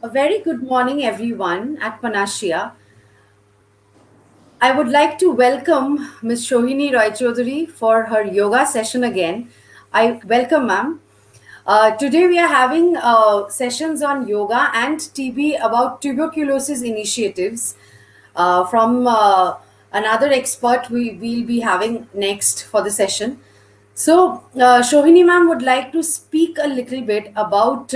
A very good morning, everyone, at Panashia. I would like to welcome Ms. Shohini Roy Chaudhary for her yoga session again. I welcome, ma'am. Today we are having sessions on yoga and TB about tuberculosis initiatives from another expert we'll be having next for the session. So, Shohini ma'am would like to speak a little bit about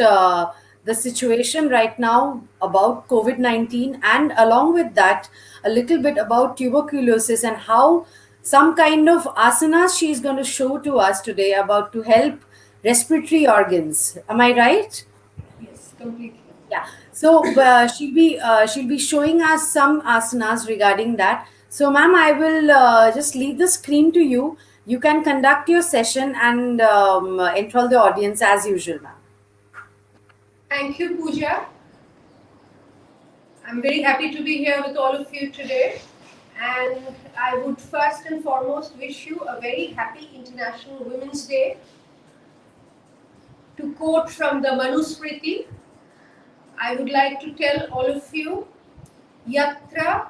the situation right now about COVID 19, and along with that, a little bit about tuberculosis and how some kind of asanas she is going to show to us today about to help respiratory organs. Am I right? Yes, completely. Yeah. So she'll be showing us some asanas regarding that. So, ma'am, I will just leave the screen to you. You can conduct your session and enthrall the audience as usual, ma'am. Thank you, Pooja. I'm very happy to be here with all of you today. And I would first and foremost wish you a very happy International Women's Day. To quote from the Manusmriti, I would like to tell all of you, Yatra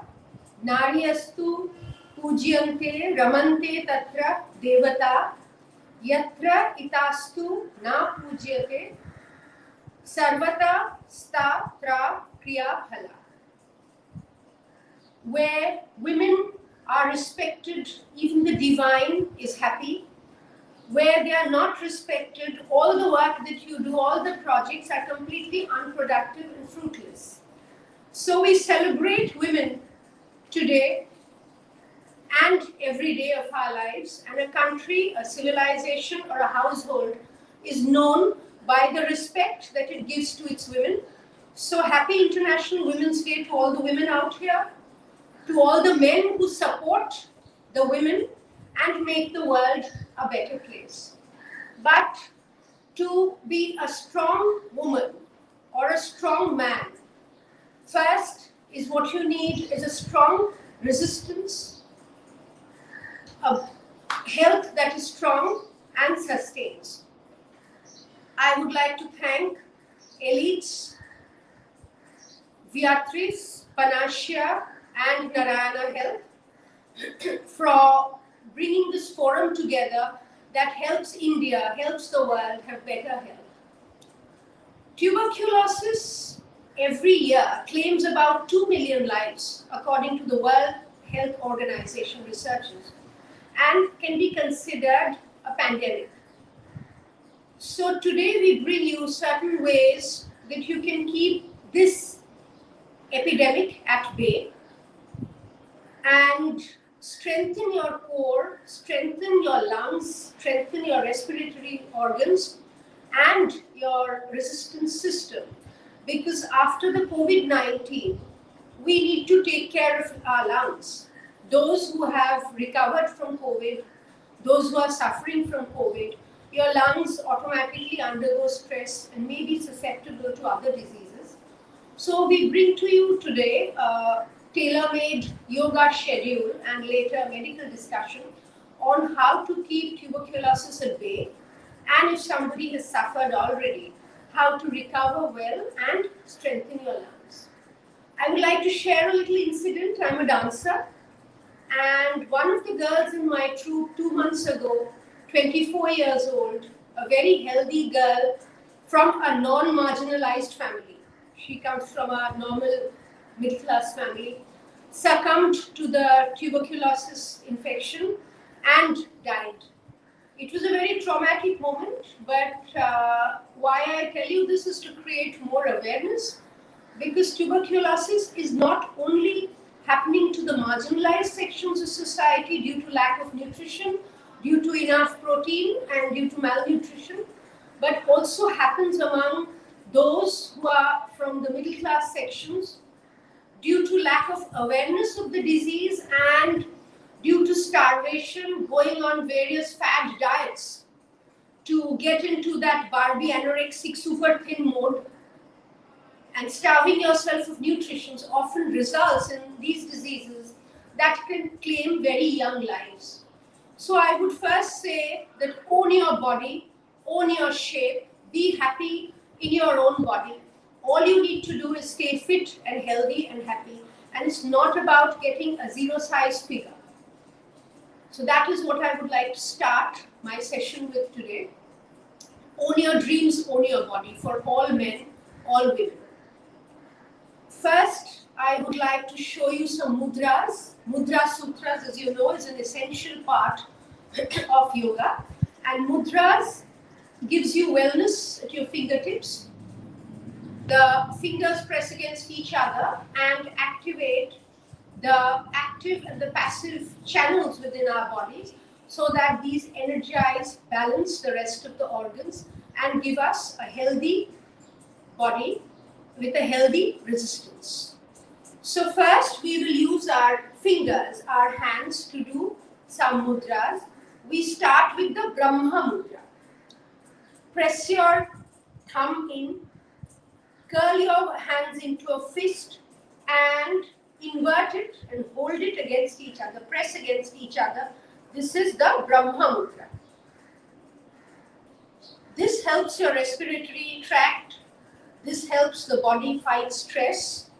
Naryastu Pujyante Ramante Tatra Devata Yatra Itastu Na Pujyate Sarvata Sta Tra Kriya Phala. Where women are respected, even the divine is happy. Where they are not respected, all the work that you do, all the projects are completely unproductive and fruitless. So we celebrate women today and every day of our lives, and a country, a civilization, or a household is known by the respect that it gives to its women. So happy International Women's Day to all the women out here, to all the men who support the women and make the world a better place. But to be a strong woman or a strong man, first is what you need is a strong resistance, a health that is strong and sustains. I would like to thank Elites, Viatris, Panashia, and Narayana Health for bringing this forum together that helps India, helps the world have better health. Tuberculosis every year claims about 2 million lives, according to the World Health Organization researchers, and can be considered a pandemic. So today we bring you certain ways that you can keep this epidemic at bay and strengthen your core, strengthen your lungs, strengthen your respiratory organs and your resistance system. Because after the COVID-19, we need to take care of our lungs. Those who have recovered from COVID, those who are suffering from COVID, your lungs automatically undergo stress and may be susceptible to other diseases. So we bring to you today a tailor-made yoga schedule and later medical discussion on how to keep tuberculosis at bay, and if somebody has suffered already, how to recover well and strengthen your lungs. I would like to share a little incident. I'm a dancer, and one of the girls in my troupe 2 months ago, 24 years old, a very healthy girl from a non-marginalized family. She comes from a normal middle-class family, succumbed to the tuberculosis infection and died. It was a very traumatic moment, but why I tell you this is to create more awareness, because tuberculosis is not only happening to the marginalized sections of society due to lack of nutrition, due to enough protein and due to malnutrition, but also happens among those who are from the middle class sections due to lack of awareness of the disease and due to starvation, going on various fad diets to get into that Barbie anorexic super thin mode, and starving yourself of nutrition often results in these diseases that can claim very young lives. So I would first say that own your body, own your shape, be happy in your own body. All you need to do is stay fit and healthy and happy. And it's not about getting a zero size figure. So that is what I would like to start my session with today. Own your dreams, own your body, for all men, all women. First, I would like to show you some mudras. Mudra sutras, as you know, is an essential part of yoga. And mudras gives you wellness at your fingertips. The fingers press against each other and activate the active and the passive channels within our bodies, so that these energize, balance the rest of the organs and give us a healthy body with a healthy resistance. So first we will use our fingers, our hands, to do some mudras. We start with the Brahma Mudra. Press your thumb in, curl your hands into a fist and invert it and hold it against each other, press against each other. This is the Brahma Mudra. This helps your respiratory tract. This helps the body fight stress.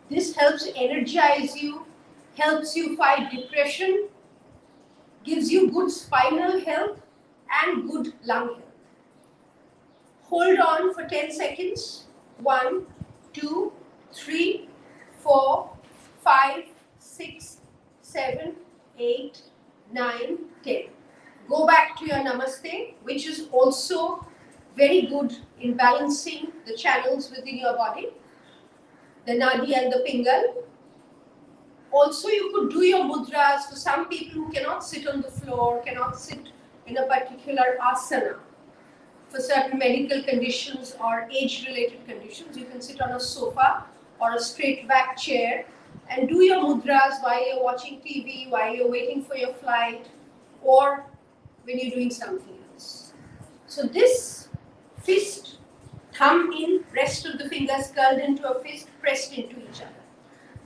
This helps energize you, helps you fight depression, gives you good spinal health and good lung health. Hold on for 10 seconds. 1, 2, 3, 4, 5, 6, 7, 8, 9, 10. Go back to your Namaste, which is also very good in balancing the channels within your body, the Nadi and the Pingal. Also, you could do your mudras for some people who cannot sit on the floor, cannot sit in a particular asana. For certain medical conditions or age-related conditions, you can sit on a sofa or a straight back chair and do your mudras while you're watching TV, while you're waiting for your flight, or when you're doing something else. So this fist, thumb in, rest of the fingers curled into a fist, pressed into each other.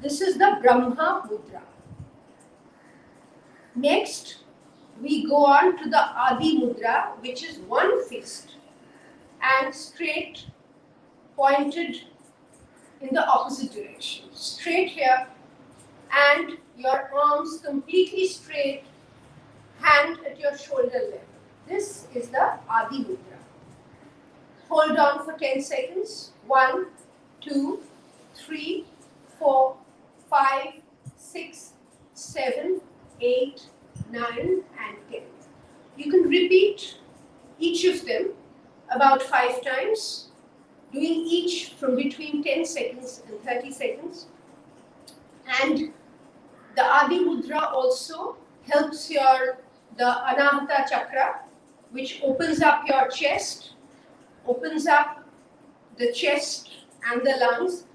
This is the Brahma Mudra. Next, we go on to the Adi Mudra, which is one fist and straight, pointed in the opposite direction. Straight here, and your arms completely straight, hand at your shoulder level. This is the Adi Mudra. Hold on for 10 seconds. 1, 2, 3, 4, 5, 6, 7, 8, 9, and 10. You can repeat each of them about 5 times, doing each from between 10 seconds and 30 seconds. And the Adi Mudra also helps the Anahata Chakra, which opens up your chest, opens up the chest and the lungs,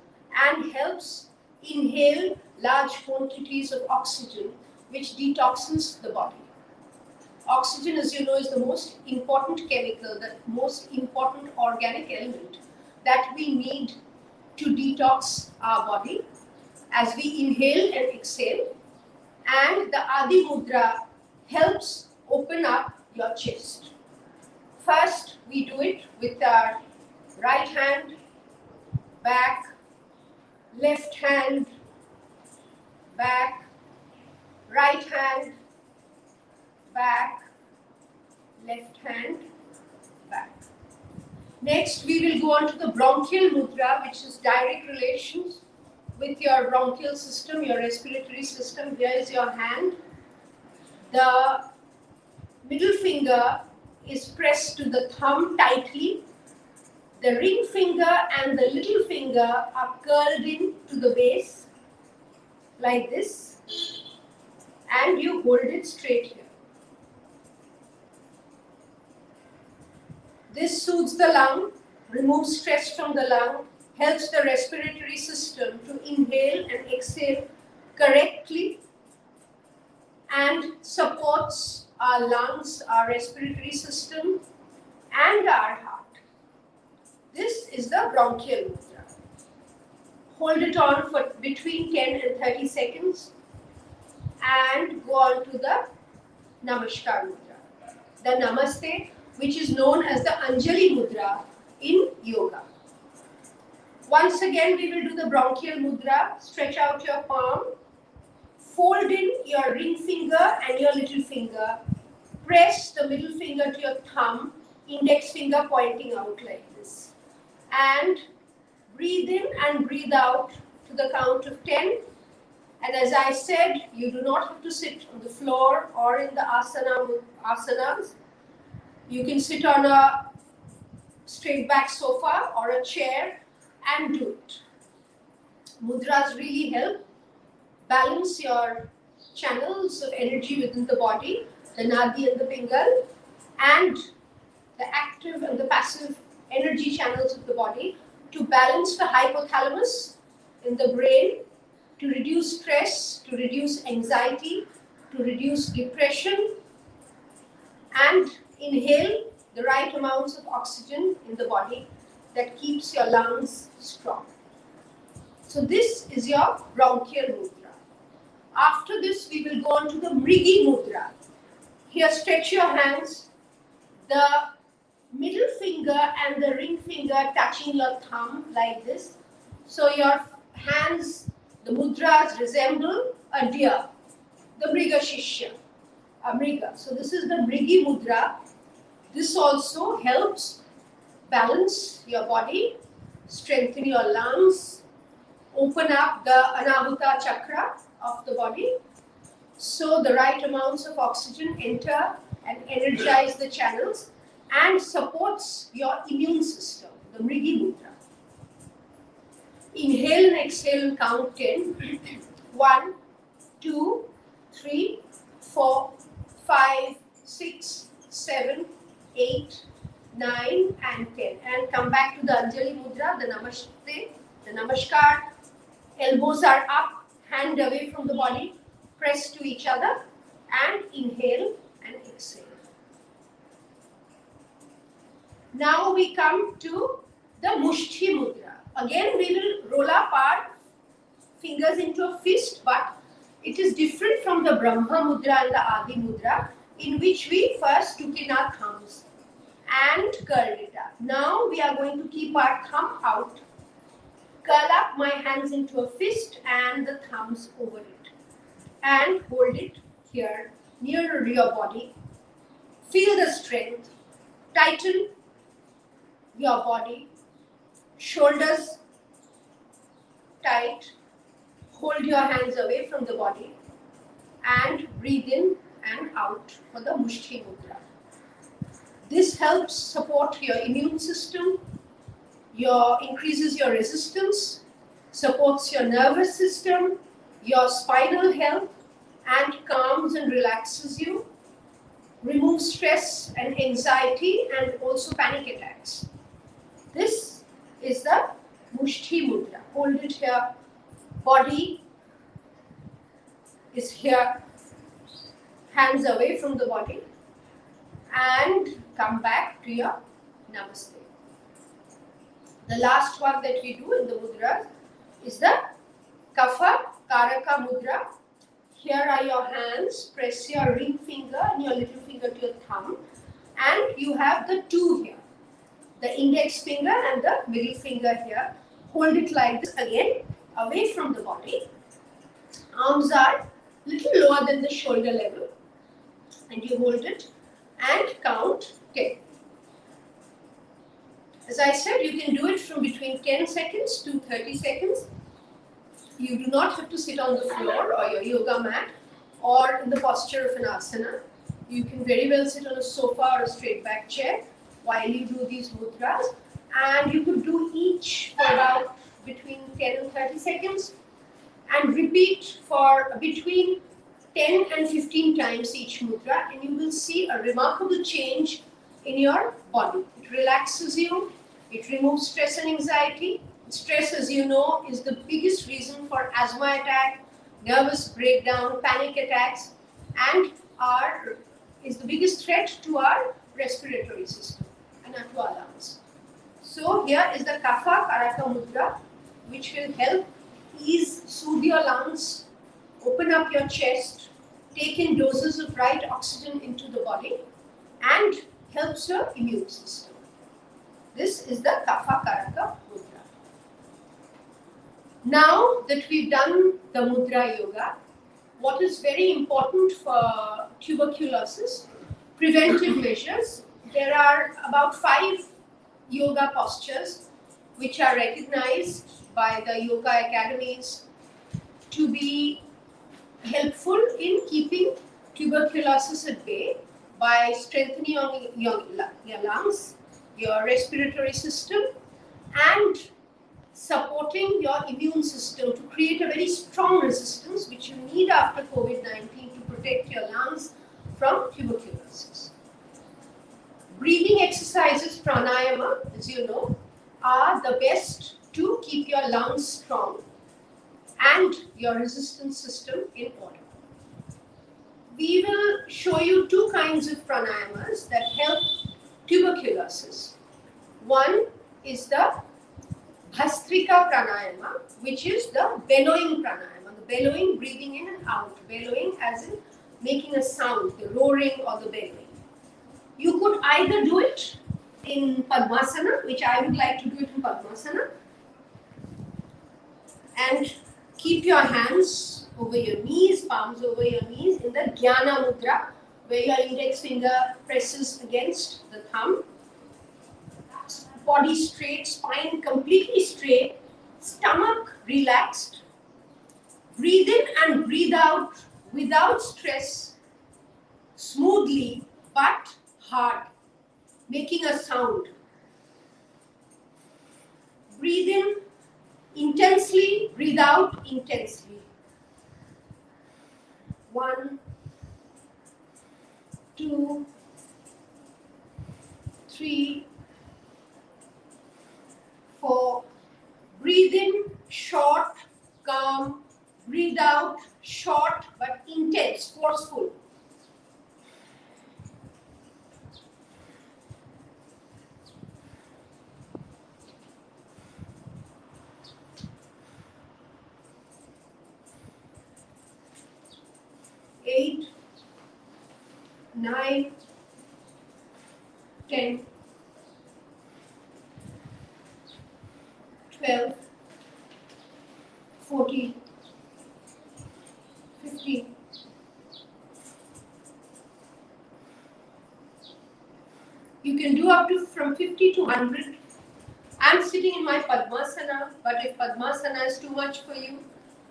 and helps inhale large quantities of oxygen, which detoxins the body. Oxygen, as you know, is the most important chemical, the most important organic element that we need to detox our body as we inhale and exhale. And the Adi Mudra helps open up your chest. First, we do it with our right hand, back, left hand, back, right hand, back, left hand, back. Next, we will go on to the bronchial mudra, which is direct relations with your bronchial system, your respiratory system. Here is your hand. The middle finger is pressed to the thumb tightly. The ring finger and the little finger are curled in to the base, like this, and you hold it straight here. This soothes the lung, removes stress from the lung, helps the respiratory system to inhale and exhale correctly, and supports our lungs, our respiratory system, and our heart. This is the bronchial mudra. Hold it on for between 10 and 30 seconds and go on to the Namaskar mudra, the Namaste, which is known as the Anjali mudra in yoga. Once again, we will do the bronchial mudra. Stretch out your palm. Fold in your ring finger and your little finger. Press the middle finger to your thumb, index finger pointing out like this. And breathe in and breathe out to the count of 10. And as I said, you do not have to sit on the floor or in the asanas. You can sit on a straight back sofa or a chair and do it. Mudras really help balance your channels of energy within the body, the nadi and the pingal, and the active and the passive energy channels of the body to balance the hypothalamus in the brain, to reduce stress, to reduce anxiety, to reduce depression, and inhale the right amounts of oxygen in the body that keeps your lungs strong. So this is your bronchial mudra. After this, we will go on to the Mrigi mudra. Here, stretch your hands. The middle finger and the ring finger touching your thumb like this. So your hands, the mudras resemble a deer, the Mriga Shishya, a Mriga. So this is the Mrigi mudra. This also helps balance your body, strengthen your lungs, open up the Anahuta chakra of the body, so the right amounts of oxygen enter and energize the channels and supports your immune system, the Mrigi mudra. Inhale and exhale and count 10. 1, 2, 3, 4, 5, 6, 7, 8, 9 and 10. And come back to the Anjali mudra, the Namaste, the Namaskar. Elbows are up, hand away from the body, press to each other and inhale and exhale. Now we come to the Mushti mudra. Again, we will roll up our fingers into a fist, but it is different from the Brahma mudra and the Adi mudra, in which we first took in our thumbs and curled it up. Now we are going to keep our thumb out, curl up my hands into a fist and the thumbs over it, and hold it here near your body. Feel the strength. Tighten your body. Shoulders tight. Hold your hands away from the body and breathe in and out for the Mushti mudra. This helps support your immune system, increases your resistance, supports your nervous system, your spinal health, and calms and relaxes you, removes stress and anxiety and also panic attacks. This is the Mushti mudra. Hold it here. Body is here. Hands away from the body. And come back to your Namaste. The last one that we do in the mudras is the Kapha Karaka mudra. Here are your hands. Press your ring finger and your little finger to your thumb. And you have the two here. The index finger and the middle finger here. Hold it like this again, away from the body. Arms are little lower than the shoulder level. And you hold it and count 10. As I said, you can do it from between 10 seconds to 30 seconds. You do not have to sit on the floor or your yoga mat or in the posture of an asana. You can very well sit on a sofa or a straight back chair while you do these mudras, and you could do each for about between 10 and 30 seconds and repeat for between 10 and 15 times each mudra, and you will see a remarkable change in your body. It relaxes you, it removes stress and anxiety. Stress, as you know, is the biggest reason for asthma attack, nervous breakdown, panic attacks, and is the biggest threat to our respiratory system and to our lungs. So here is the Kapha Karaka mudra, which will help soothe your lungs, open up your chest, take in doses of right oxygen into the body, and helps your immune system. This is the Kapha Karaka mudra. Now that we've done the Mudra Yoga, what is very important for tuberculosis, preventive measures, there are about 5 yoga postures which are recognized by the yoga academies to be helpful in keeping tuberculosis at bay by strengthening your lungs, your respiratory system, and supporting your immune system to create a very strong resistance which you need after COVID-19 to protect your lungs from tuberculosis. Breathing exercises, pranayama, as you know, are the best to keep your lungs strong and your resistance system in order. We will show you 2 kinds of pranayamas that help tuberculosis. One is the Bhastrika pranayama, which is the bellowing pranayama, the bellowing, breathing in and out, bellowing as in making a sound, the roaring or the bellowing. You could either do it in Padmasana, which I would like to do it in Padmasana, and keep your hands over your knees, palms over your knees in the Jnana Mudra, where your index finger presses against the thumb. Body straight, spine completely straight, stomach relaxed. Breathe in and breathe out without stress, smoothly but hard, making a sound. Breathe in intensely, breathe out intensely. 1, 2, 3, 4. Breathe in short, calm. Breathe out short but intense, forceful. Eight, 9, 10, 12, 14, 15. You can do up to from 50 to 100. I'm sitting in my Padmasana, but if Padmasana is too much for you,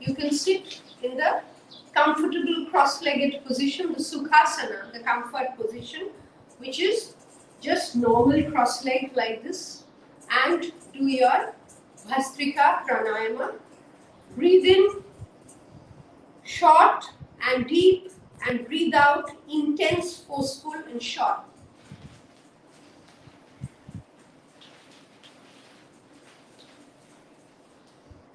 you can sit in the comfortable cross-legged position, the Sukhasana, the comfort position, which is just normal cross-legged like this, and do your Bhastrika pranayama. Breathe in short and deep, and breathe out intense, forceful and short.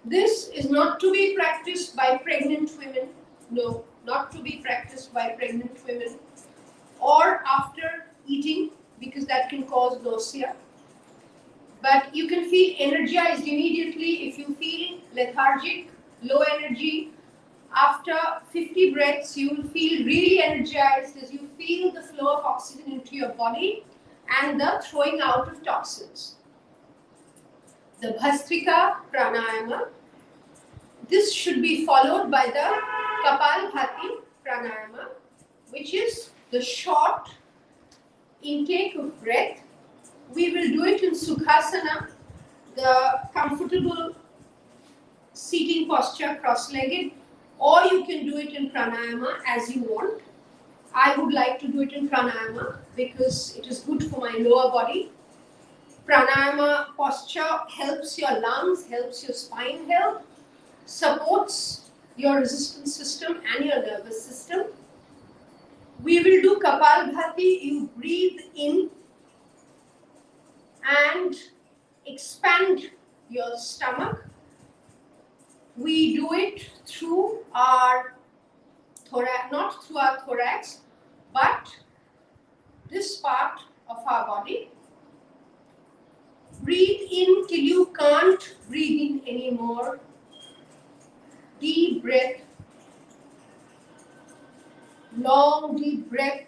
This is not to be practiced by pregnant women. No, not to be practiced by pregnant women or after eating, because that can cause nausea. But you can feel energized immediately if you feel lethargic, low energy. After 50 breaths, you will feel really energized as you feel the flow of oxygen into your body and the throwing out of toxins. The Bhastrika pranayama. This should be followed by the Kapalbhati pranayama, which is the short intake of breath. We will do it in Sukhasana, the comfortable seating posture, cross-legged, or you can do it in pranayama as you want. I would like to do it in pranayama because it is good for my lower body. Pranayama posture helps your lungs, helps your spine health, supports your resistance system and your nervous system. We will do Kapalbhati. You breathe in and expand your stomach. We do it through our thorax, not through our thorax, but this part of our body. Breathe in till you can't breathe in anymore. Deep breath, long deep breath,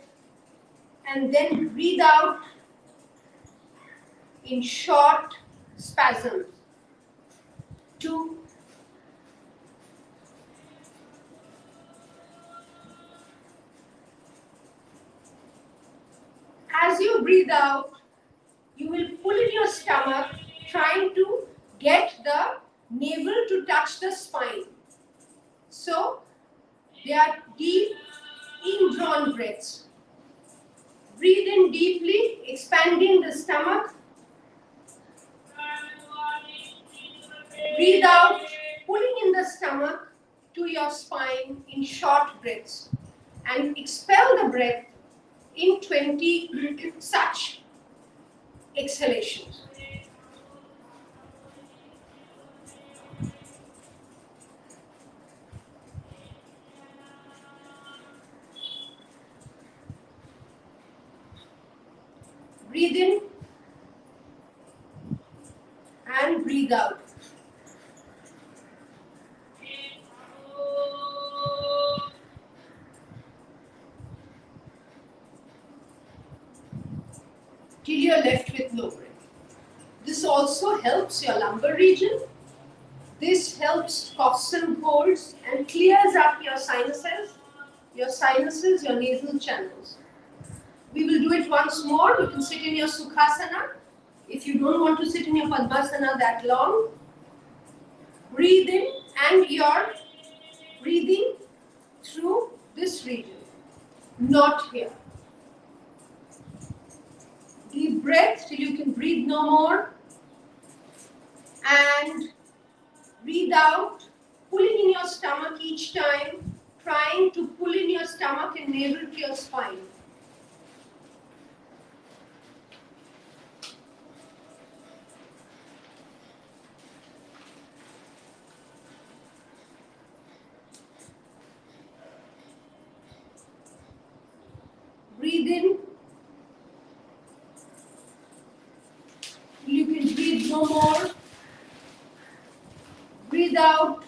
and then breathe out in short spasms. 2, As you breathe out, you will pull in your stomach, trying to get the navel to touch the spine. So, they are deep, indrawn breaths. Breathe in deeply, expanding the stomach. Breathe out, pulling in the stomach to your spine in short breaths. And expel the breath in 20 such exhalations. Breathe in and breathe out. Till you're left with no breath. This also helps your lumbar region. This helps coughs and colds and clears up your sinuses, your nasal channels. We will do it once more. You can sit in your Sukhasana. If you don't want to sit in your Padmasana that long, breathe in and you're breathing through this region, not here. Deep breath till you can breathe no more. And breathe out, pulling in your stomach each time, trying to pull in your stomach and navel to your spine. Breathe in. You can breathe no more. Breathe out,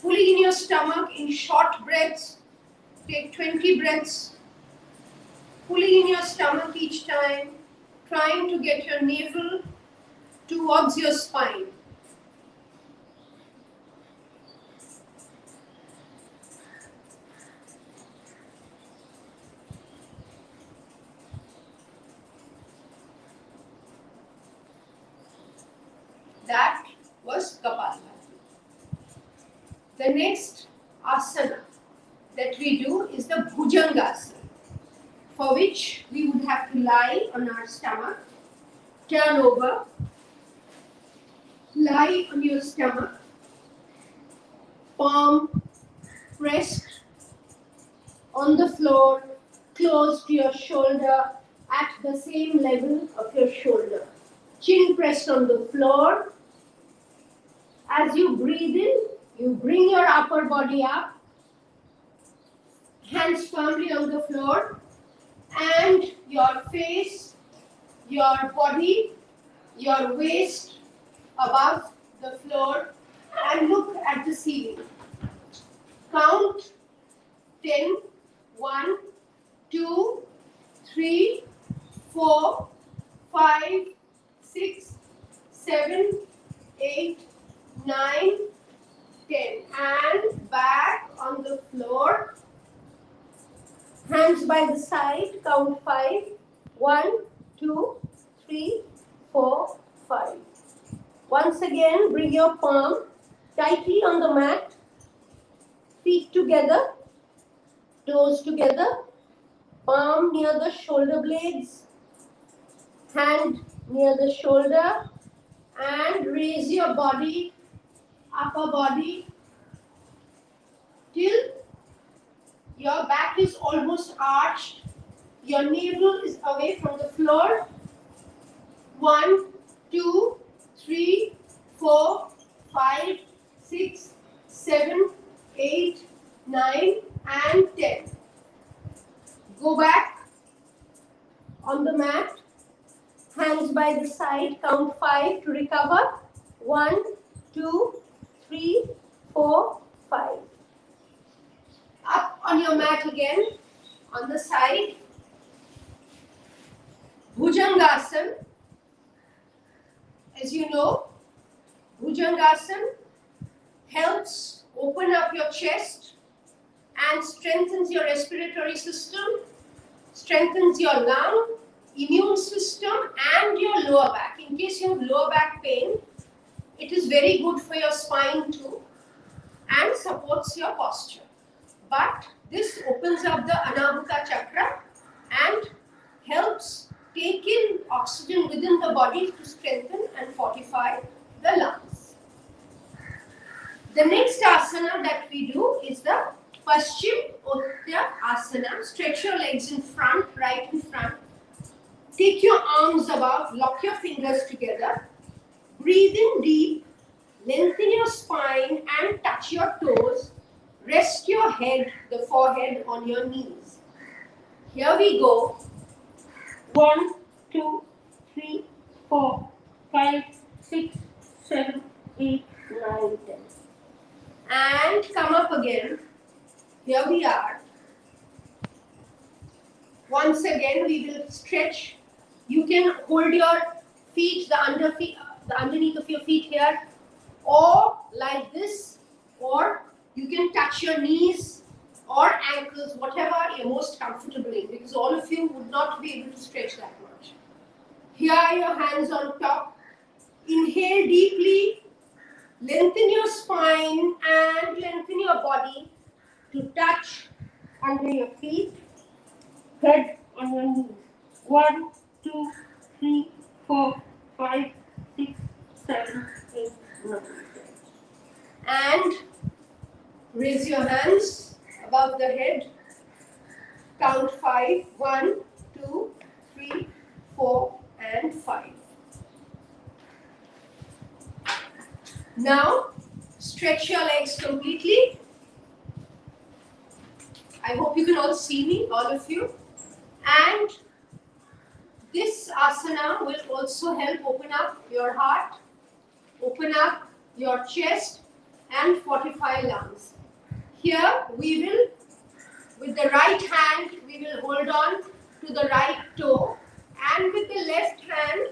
pulling in your stomach in short breaths. Take 20 breaths. Pulling in your stomach each time, trying to get your navel towards your spine. That was Kapalabhati. The next asana that we do is the Bhujangasana, for which we would have to lie on our stomach, turn over, lie on your stomach, palm pressed on the floor, close to your shoulder, at the same level of your shoulder. Chin pressed on the floor. As you breathe in, you bring your upper body up, hands firmly on the floor, and your face, your body, your waist above the floor, and look at the ceiling. Count 10, 1, 2, 3, 4, 5, 6, 7, 8, 9, 10. And back on the floor. Hands by the side. Count 5. 1, 2, 3, 4, 5. Once again, bring your palm tightly on the mat. Feet together. Toes together. Palm near the shoulder blades. Hand near the shoulder. And raise your body, upper body, till your back is almost arched. Your navel is away from the floor. 1, 2, 3, 4, 5, 6, 7, 8, 9, and 10. Go back on the mat. Hands by the side. Count 5 to recover. 1, 2, 3, 4, 5. Up on your mat again, on the side. Bhujangasana. As you know, Bhujangasana helps open up your chest and strengthens your respiratory system, strengthens your lung, lower back. In case you have lower back pain, it is very good for your spine too and supports your posture. But this opens up the Anahata chakra and helps take in oxygen within the body to strengthen and fortify the lungs. The next asana that we do is the Paschim Uttara Asana. Stretch your legs in front, right in front. Take your arms above, lock your fingers together. Breathe in deep, lengthen your spine and touch your toes. Rest your head, the forehead on your knees. Here we go. 1, 2, 3, 4, 5, 6, 7, 8, 9, 10. And come up again. Here we are. Once again, we will stretch. You can hold your feet, the underneath of your feet here, or like this, or you can touch your knees or ankles, whatever you're most comfortable in, because all of you would not be able to stretch that much. Here are your hands on top. Inhale deeply, lengthen your spine and lengthen your body to touch under your feet, head on your knees. 1, 2, 3, 4, 5, 6, 7, 8, 9, 10. And raise your hands above the head. Count 5. 1, 2, 3, 4, and 5. Now, stretch your legs completely. I hope you can all see me, all of you. And this asana will also help open up your heart, open up your chest, and fortify lungs. Here we will, with the right hand, we will hold on to the right toe, and with the left hand,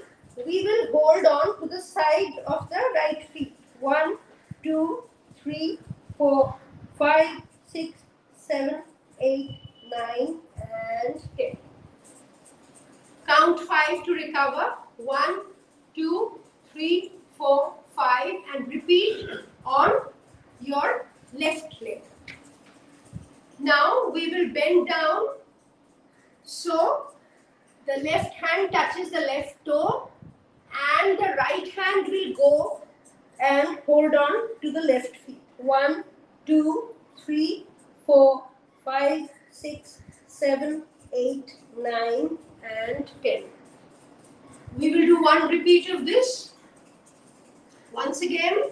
we will hold on to the side of the right feet. 1, 2, 3, 4, 5, 6, 7, 8, 9, and 10. Count 5 to recover. 1, 2, 3, 4, 5, and repeat on your left leg. Now we will bend down so the left hand touches the left toe and the right hand will go and hold on to the left feet. 1, 2, 3, 4, 5, 6, 7, 8, 9, and 10. We will do one repeat of this. Once again,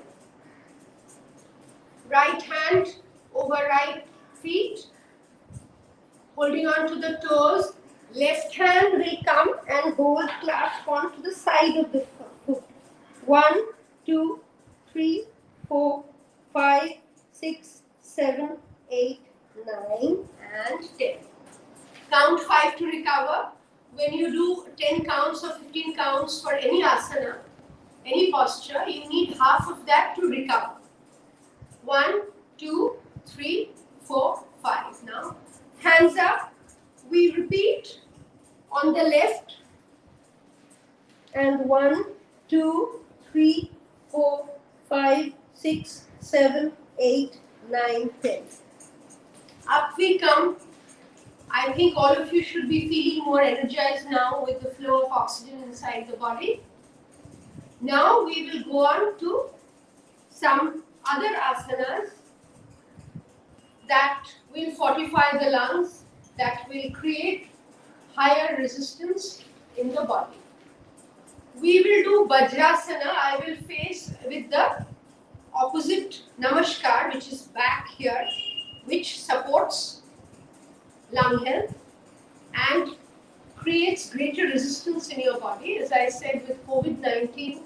right hand over right feet, holding on to the toes. Left hand will come and hold, clasp onto the side of the foot. 1, 2, 3, 4, 5, 6, 7, 8, 9, and 10. Count 5 to recover. When you do 10 counts or 15 counts for any asana, any posture, you need half of that to recover. 1, 2, 3, 4, 5. Now, hands up. We repeat on the left. And 1, 2, 3, 4, 5, 6, 7, 8, 9, 10. Up we come. I think all of you should be feeling more energized now with the flow of oxygen inside the body. Now we will go on to some other asanas that will fortify the lungs, that will create higher resistance in the body. We will do Vajrasana. I will face with the opposite Namaskar, which is back here, which supports lung health and creates greater resistance in your body. As I said, with COVID-19,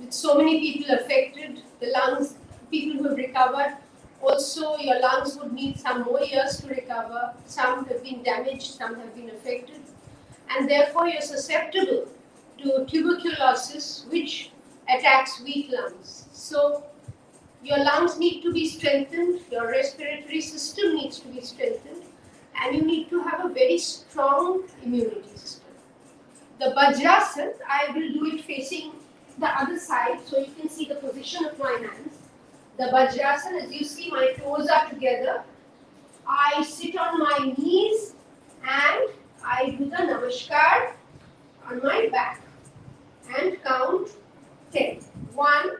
with so many people affected, the lungs, people who have recovered, also your lungs would need some more years to recover. Some have been damaged, some have been affected, and therefore you're susceptible to tuberculosis, which attacks weak lungs. So your lungs need to be strengthened, your respiratory system needs to be strengthened, and you need to have a very strong immunity system. The Vajrasana, I will do it facing the other side so you can see the position of my hands. The Vajrasana, as you see, my toes are together. I sit on my knees and I do the Namaskar on my back and count 10. 1,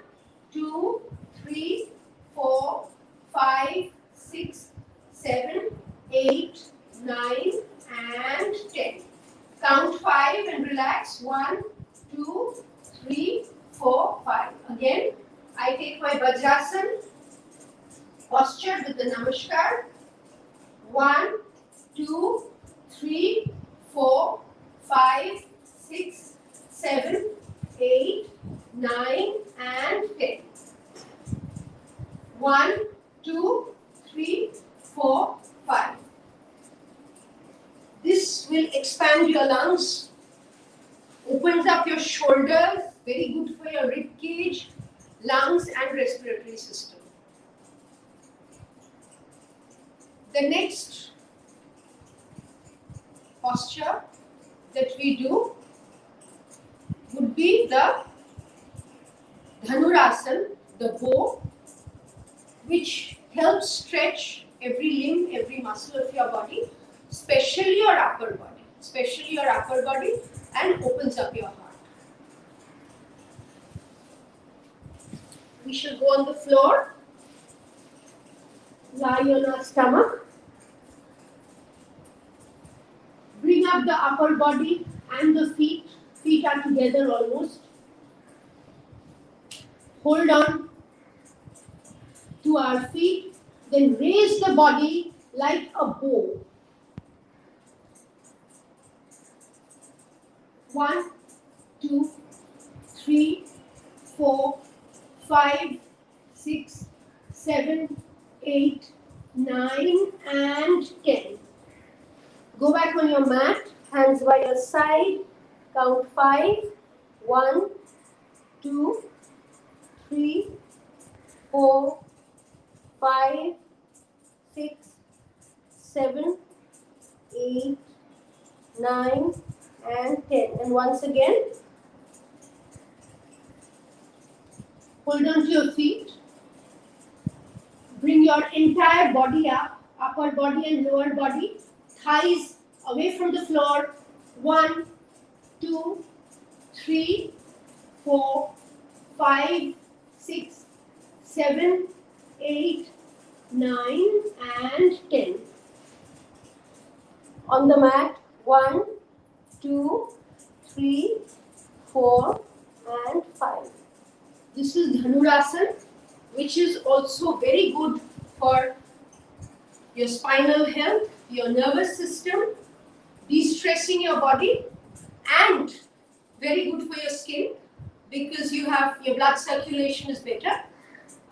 2, 3, 4, 5, 6, 7, 8, 9 and 10. Count 5 and relax. 1, 2, 3, 4, 5. Again, I take my Vajrasana posture with the Namaskar. 1, 2, 3, 4, 5, 6, 7, 8, 9 and 10. 1, 2, 3, 4, 5. This will expand your lungs, opens up your shoulders, very good for your rib cage, lungs and respiratory system. The next posture that we do would be the Dhanurasana, the bow, which helps stretch every limb, every muscle of your body, especially your upper body, and opens up your heart. We shall go on the floor, lie on our stomach, bring up the upper body and the feet are together almost. Hold on to our feet, then raise the body like a bow. 1, 2, 3, 4, 5, 6, 7, 8, 9 and 10. Go back on your mat, hands by your side, count 5, 1, 2, 3, 4, 5, 6, 7, 8, 9 and 10. And once again, hold on to your feet. Bring your entire body up, upper body and lower body, thighs away from the floor. 1, 2, 3, 4, 5, 6, 7, 8, 9 and 10. On the mat, 1, 2, 3, 4 and 5. This is Dhanurasana, which is also very good for your spinal health, your nervous system, de-stressing your body, and very good for your skin because your blood circulation is better.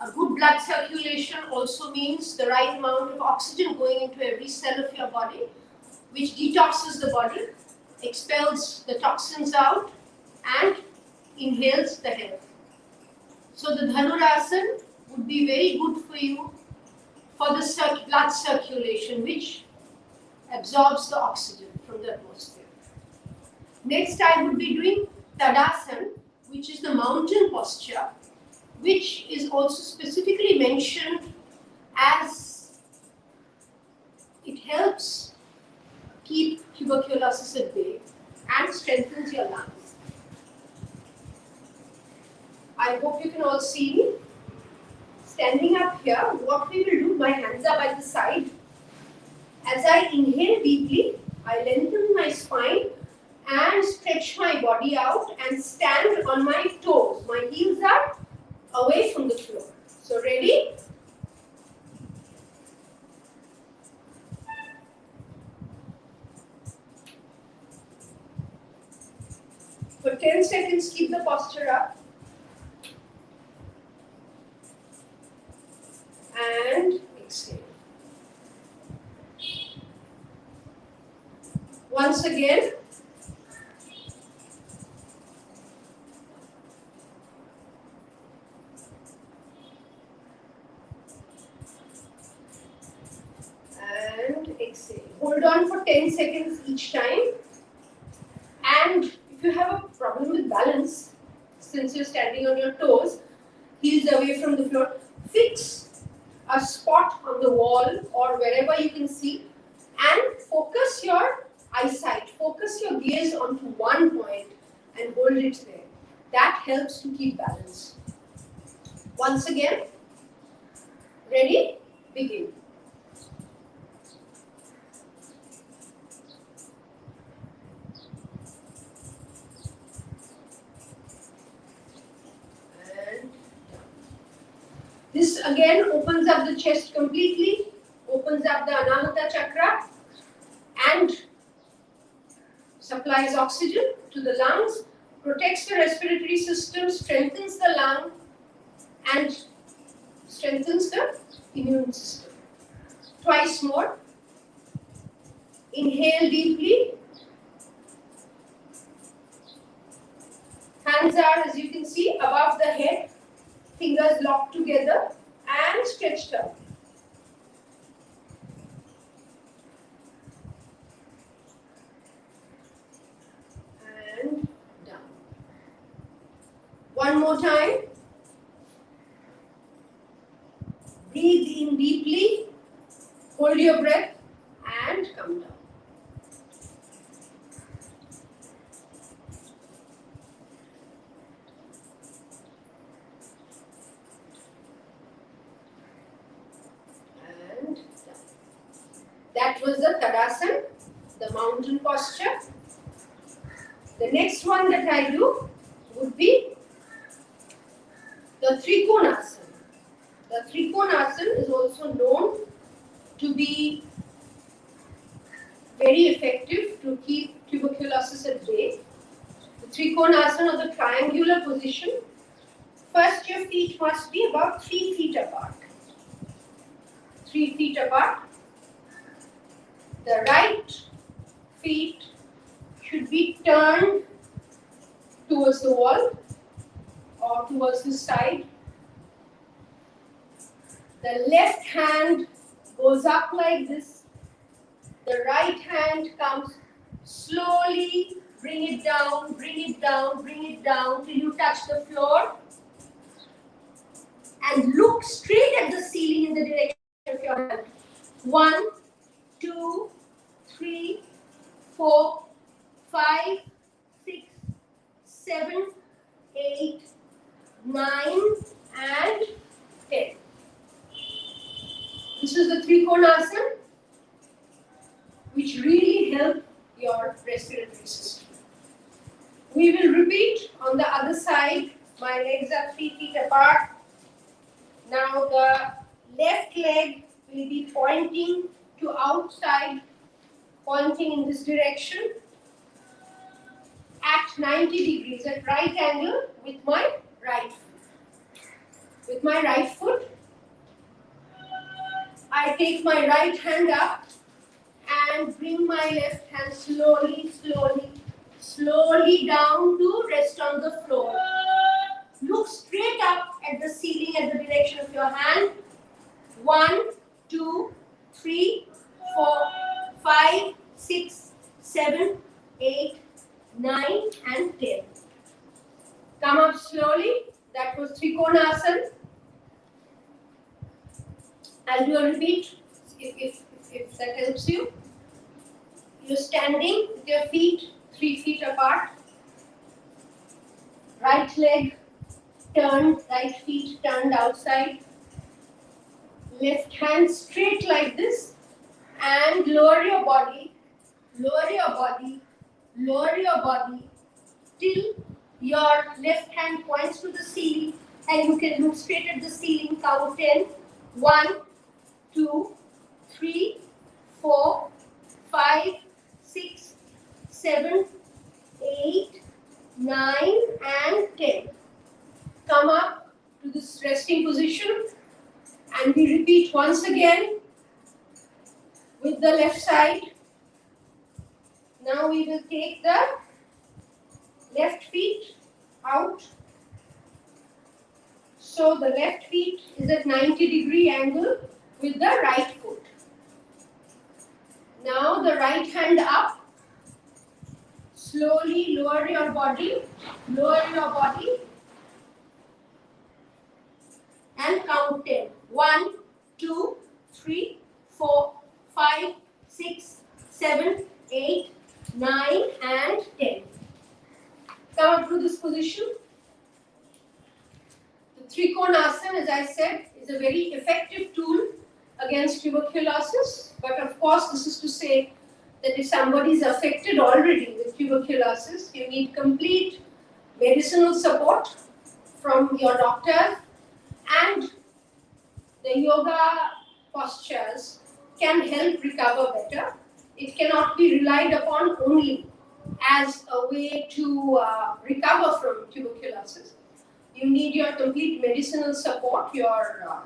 A good blood circulation also means the right amount of oxygen going into every cell of your body, which detoxes the body, expels the toxins out, and inhales the health. So the Dhanurasana would be very good for you for the blood circulation, which absorbs the oxygen from the atmosphere. Next, I would be doing Tadasana, which is the mountain posture, which is also specifically mentioned as it helps keep tuberculosis at bay and strengthens your lungs. I hope you can all see me. Standing up here, what we will do, my hands are by the side. As I inhale deeply, I lengthen my spine and stretch my body out and stand on my toes. My heels are away from the floor. So ready? For 10 seconds, keep the posture up. And exhale. Once again. And exhale. Hold on for 10 seconds each time. And if you have a problem with balance, since you're standing on your toes, heels away from the floor, fix a spot on the wall or wherever you can see and focus your eyesight, focus your gaze onto one point and hold it there. That helps to keep balance. Once again, ready? Begin. And this again opens up the chest completely, opens up the Anahata chakra and supplies oxygen to the lungs, protects the respiratory system, strengthens the lung and strengthens the immune system. Twice more. Inhale deeply. Hands are, as you can see, above the head, fingers locked together and stretched out. And down. One more time. Breathe in deeply, hold your breath and come down. And down. That was the Tadasana, the mountain posture. The next one that I do would be the Trikonasana. The Trikonasana is also known to be very effective to keep tuberculosis at bay. The Trikonasana, or the triangular position, first your feet must be about 3 feet apart. 3 feet apart. The right feet should be turned towards the wall or towards the side. The left hand goes up like this. The right hand comes slowly, bring it down, bring it down, bring it down till you touch the floor. And look straight at the ceiling in the direction of your hand. 1, 2, 3, 4, 5, 6, 7, 8, 9, and 10. This is the Trikonasana, which really help your respiratory system. We will repeat on the other side. My legs are 3 feet apart. Now the left leg will be pointing to outside, pointing in this direction at 90 degrees, at right angle with my right foot. With my right foot, I take my right hand up and bring my left hand slowly, slowly, slowly down to rest on the floor. Look straight up at the ceiling at the direction of your hand. 1, 2, 3, 4, 5, 6, 7, 8, 9, and 10. Come up slowly. That was Trikonasana. I'll do a repeat if that helps you. You're standing with your feet 3 feet apart. Right leg turned, right feet turned outside. Left hand straight like this. And lower your body, lower your body, lower your body till your left hand points to the ceiling and you can look straight at the ceiling. Count 10. 1, 2, 3, 4, 5, 6, 7, 8, 9, and 10. Come up to this resting position and we repeat once again with the left side. Now we will take the left feet out. So the left feet is at 90-degree angle with the right foot. Now the right hand up, Slowly lower your body, and count 10. 1, 2, 3, 4, 5, 6, 7, 8, 9, and 10. Come up to this position. The Trikonasana, as I said, is a very effective tool against tuberculosis. But of course, this is to say that if somebody is affected already with tuberculosis, you need complete medicinal support from your doctor, and the yoga postures can help recover better. It cannot be relied upon only as a way to recover from tuberculosis. You need your complete medicinal support, your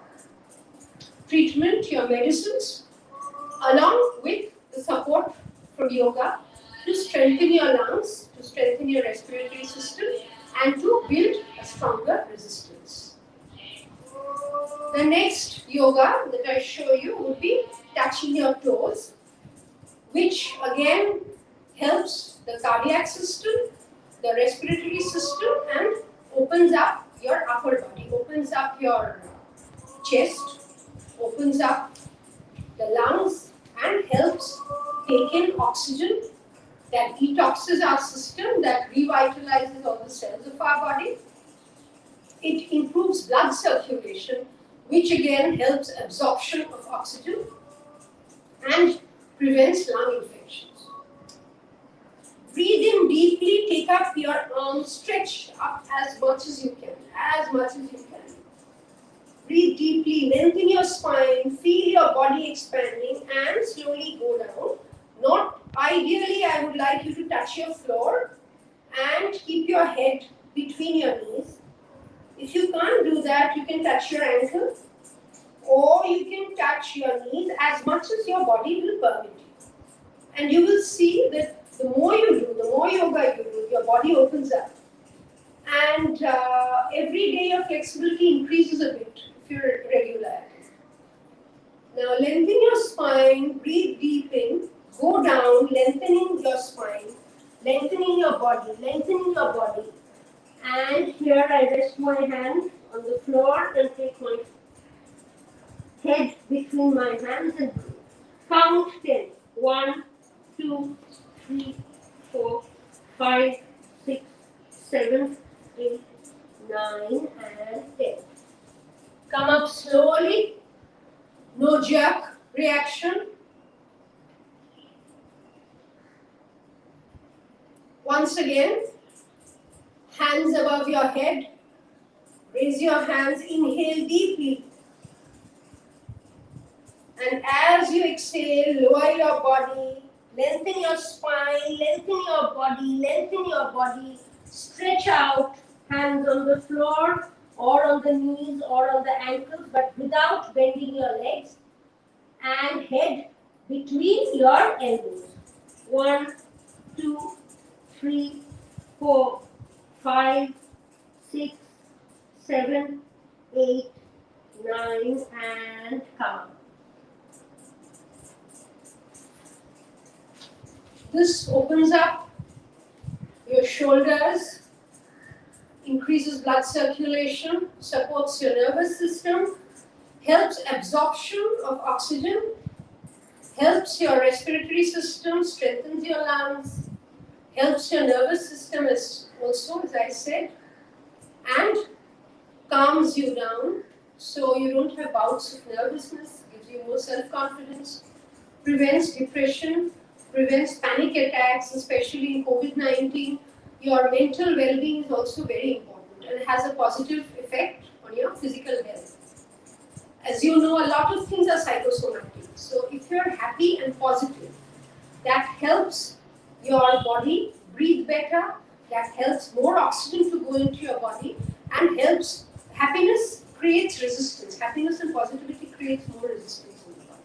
treatment, your medicines, along with the support from yoga to strengthen your lungs, to strengthen your respiratory system, and to build a stronger resistance. The next yoga that I show you would be touching your toes, which again helps the cardiac system, the respiratory system, and opens up your upper body, opens up your chest, opens up the lungs, and helps take in oxygen that detoxes our system, that revitalizes all the cells of our body. It improves blood circulation, which again helps absorption of oxygen and prevents lung infections. Breathe in deeply, take up your arms, stretch up as much as you can, Breathe deeply, lengthen your spine, feel your body expanding, and slowly go down. Not ideally, I would like you to touch your floor and keep your head between your knees. If you can't do that, you can touch your ankle, or you can touch your knees as much as your body will permit you. And you will see that the more you do, the more yoga you do, your body opens up. And every day your flexibility increases a bit if you're regular. Now lengthen your spine, breathe deep in, go down, lengthening your spine, lengthening your body. And here I rest my hand on the floor and take my head between my hands and breathe. Count 10. 1, 2, 3, 4, 5, 6, 7, 8, 9, and 10. Come up slowly. No jerk reaction. Once again, hands above your head. Raise your hands, inhale deeply. And as you exhale, lower your body, lengthen your spine, lengthen your body, stretch out, hands on the floor or on the knees or on the ankles, but without bending your legs, and head between your elbows. 1, 2, 3, 4, 5, 6, 7, 8, 9, and come up. This opens up your shoulders, increases blood circulation, supports your nervous system, helps absorption of oxygen, helps your respiratory system, strengthens your lungs, helps your nervous system as I said, and calms you down so you don't have bouts of nervousness, gives you more self-confidence, prevents depression, prevents panic attacks, especially in COVID-19. Your mental well-being is also very important and has a positive effect on your physical health. As you know, a lot of things are psychosomatic. So if you're happy and positive, that helps your body breathe better, that helps more oxygen to go into your body, and helps happiness creates resistance. Happiness and positivity creates more resistance in the body.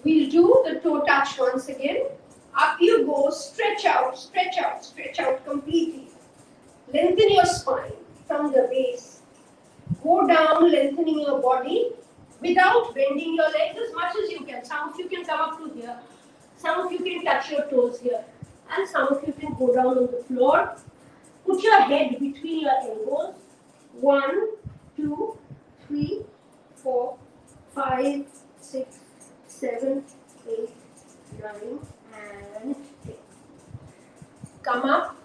We'll do the toe touch once again. Up you go, stretch out completely. Lengthen your spine from the base. Go down, lengthening your body without bending your legs as much as you can. Some of you can come up to here. Some of you can touch your toes here. and some of you can go down on the floor. Put your head between your elbows. 1, 2, 3, 4, 5, 6, 7, 8, 9, and 10. Come up.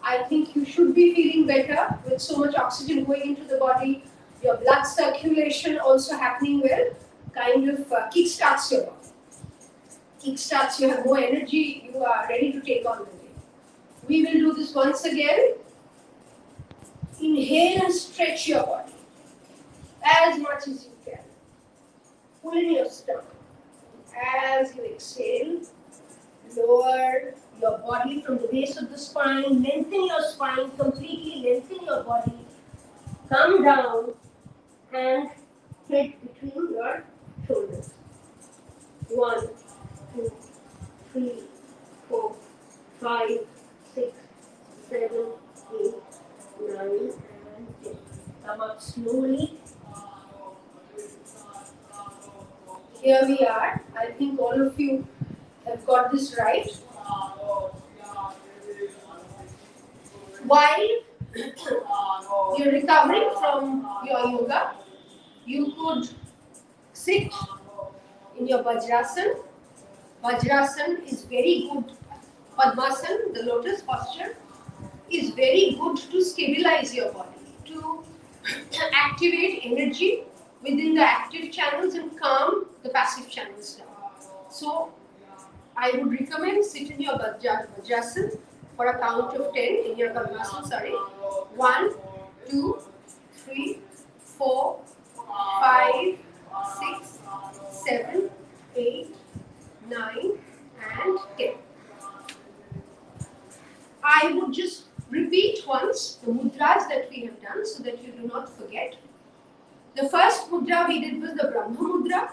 I think you should be feeling better with so much oxygen going into the body. Your blood circulation also happening well. Kind of kickstarts your body. Kickstarts, you have more energy, you are ready to take on the day. We will do this once again. Inhale and stretch your body as much as you can. Pull in your stomach. As you exhale, lower your body from the base of the spine, lengthen your spine, completely lengthen your body. Come down and head between your shoulders. 1, 2, 3, 4, 5, 6, 7, 8, 9, and 10. Come up slowly. Here we are. I think all of you have got this right. While you're recovering from your yoga, you could sit in your Vajrasan. Vajrasan is very good. Padmasan, the lotus posture, is very good to stabilize your body, to activate energy within the active channels and calm the passive channels down. So, I would recommend sit in your Vajrasan for a count of 10 in your Padmasan, sorry. 1, 2, 3, 4, 5, 6, 7, 8, 9, and 10. I would just repeat once the mudras that we have done so that you do not forget. The first mudra we did was the Brahma Mudra,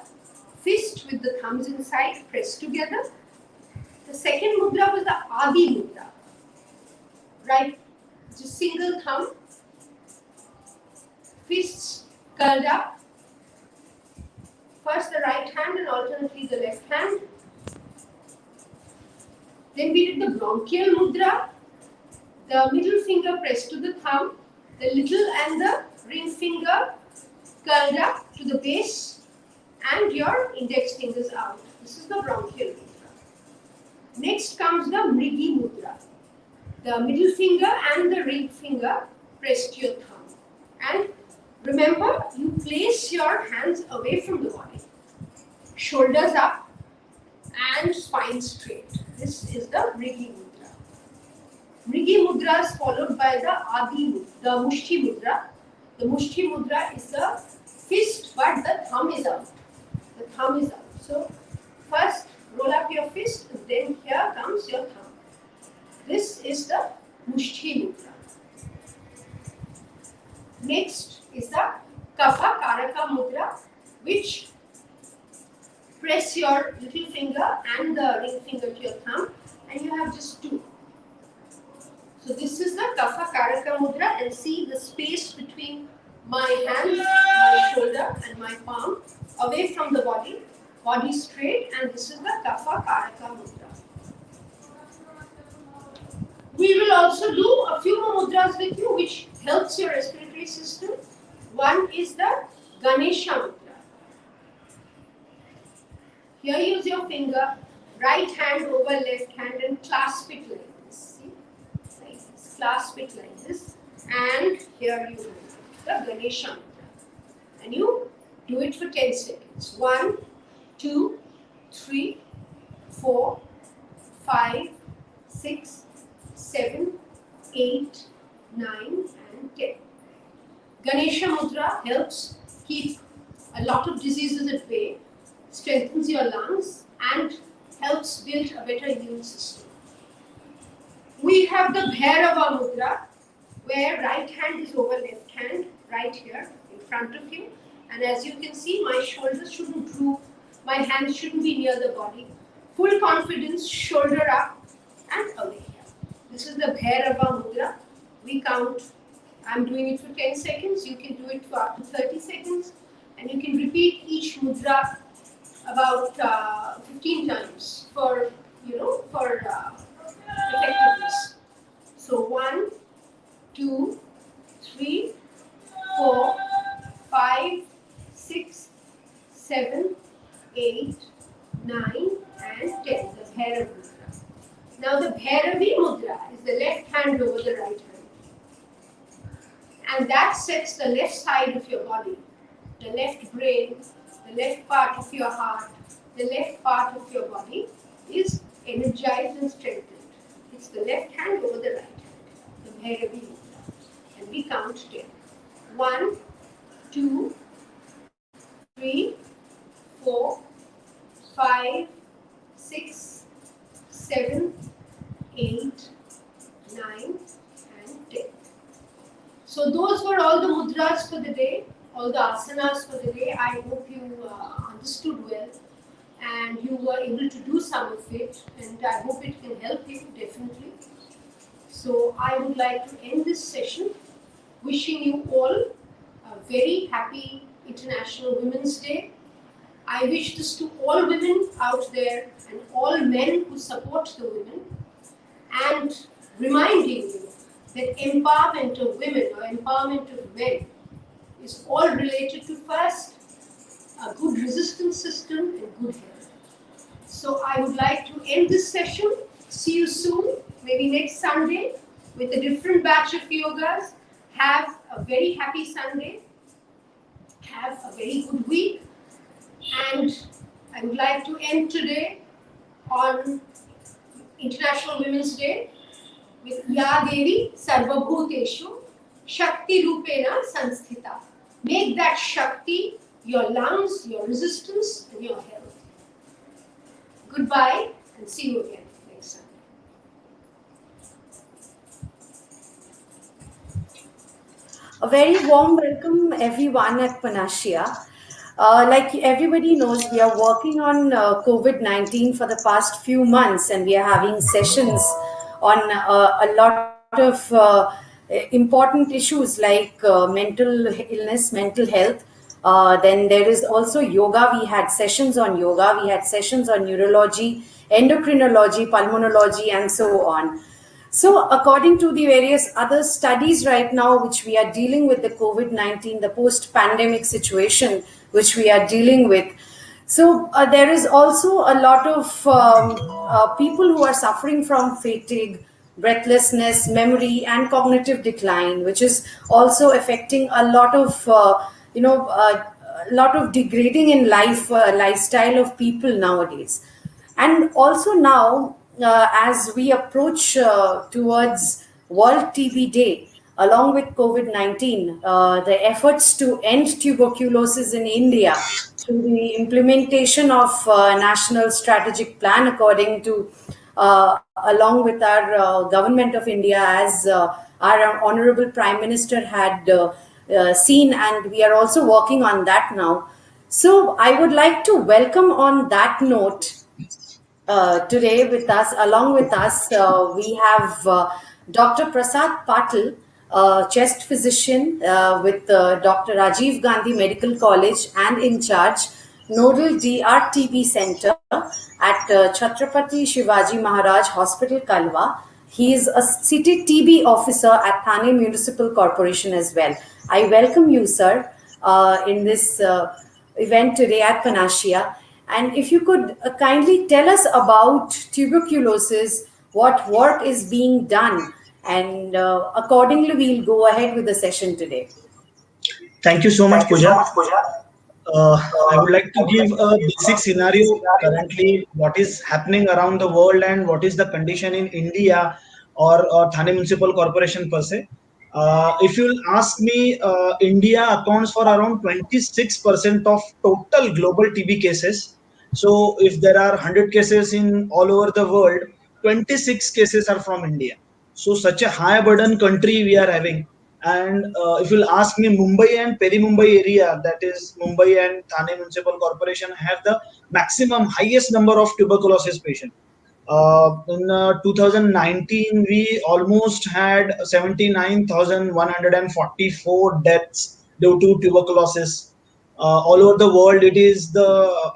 fist with the thumbs inside pressed together. The second mudra was the Adi Mudra, right? Just single thumb, fists curled up. First the right hand and alternately the left hand. Then we did the bronchial mudra, the middle finger pressed to the thumb, the little and the ring finger curled up to the base, and your index fingers out. This is the bronchial mudra. Next comes the Mrigi mudra, the middle finger and the ring finger pressed to your thumb. And remember, you place your hands away from the body, shoulders up and spine straight. This is the Mrigi mudra. Mrigi mudra is followed by the Adi mudra, the Mushti mudra. The Mushti mudra is the fist, but the thumb is out. The thumb is out. So first roll up your fist, and then here comes your thumb. This is the Mushti mudra. Next is the Kapha Karaka mudra, which press your little finger and the ring finger to your thumb, and you have just two. So this is the Kapha Karaka mudra, and see the space between my hands, my shoulder and my palm away from the body, body straight, and this is the Kapha Karaka mudra. We will also do a few more mudras with you which helps your respiratory system. One is the Ganesha mudra. Here use your finger, right hand over left hand and clasp it like this. See? Like this. Clasp it like this, and here you do the Ganesha mudra. And you do it for 10 seconds. 1, 2, 3, 4, 5, 6, 7, 8, 9, and 10. Ganesha mudra helps keep a lot of diseases at bay, strengthens your lungs, and helps build a better immune system. We have the Bhairava mudra, where right hand is over left hand, right here in front of you. And as you can see, my shoulders shouldn't droop, my hands shouldn't be near the body. Full confidence, shoulder up and away here. This is the Bhairava mudra. We count, I'm doing it for 10 seconds, you can do it for up to 30 seconds. And you can repeat each mudra about 15 times for for effectiveness. So 1, 2, 3, 4, 5, 6, 7, 8, 9, and 10. The Bhairav Mudra. Now the Bhairavi Mudra is the left hand over the right hand. And that sets the left side of your body, the left brain, the left part of your heart, the left part of your body is energized and strengthened. It's the left hand over the right hand, the Bhairavi Mudra. And we count 10. 1, 2, 3, 4, 5, 6, 7, 8, 9, and 10. So those were all the mudras for the day, all the asanas for the day. I hope you understood well and you were able to do some of it, and I hope it can help you definitely. So I would like to end this session wishing you all a very happy International Women's Day. I wish this to all women out there and all men who support the women, and reminding you that empowerment of women or empowerment of men is all related to first a good resistance system and good health. So I would like to end this session. See you soon, maybe next Sunday, with a different batch of yogas. Have a very happy Sunday. Have a very good week. And I would like to end today on International Women's Day with Ya Devi Sarvabhuteshu Shakti Rupena Sanstita. Make that Shakti your lungs, your resistance, and your health. Goodbye, and see you again next Sunday. A very warm welcome, everyone, at Panacea. Like everybody knows, we are working on COVID-19 for the past few months, and we are having sessions on a lot of important issues like mental illness, mental health. Then there is also yoga. We had sessions on yoga, we had sessions on neurology, endocrinology, pulmonology, and so on. So, according to the various other studies right now, which we are dealing with the COVID-19, the post pandemic situation, which we are dealing with. So, there is also a lot of people who are suffering from fatigue, breathlessness, memory, and cognitive decline, which is also affecting a lot of, a lot of degrading in life, lifestyle of people nowadays. And also now, as we approach towards World TB Day, along with COVID-19, the efforts to end tuberculosis in India through the implementation of National Strategic Plan, according to, along with our Government of India, as our Honorable Prime Minister had seen, and we are also working on that now. So I would like to welcome on that note today with us, along with us, we have Dr. Prasad Patil, chest physician with Dr. Rajiv Gandhi Medical College and in charge, Nodal DRTB Center at Chhatrapati Shivaji Maharaj Hospital, Kalwa. He is a city TB officer at Thane Municipal Corporation as well. I welcome you, sir, in this event today at Panacea. And if you could kindly tell us about tuberculosis, what work is being done, and accordingly we'll go ahead with the session today. Thank you so much, Pooja. I would like to give a basic scenario currently, what is happening around the world and what is the condition in India or Thane Municipal Corporation per se. If you'll ask me, India accounts for around 26% of total global TB cases. So if there are 100 cases in all over the world, 26 cases are from India. So such a high burden country we are having. And if you'll ask me, Mumbai and Peri-Mumbai area, that is Mumbai and Thane Municipal Corporation, have the maximum highest number of tuberculosis patients. In 2019, we almost had 79,144 deaths due to tuberculosis. all over the world, it is the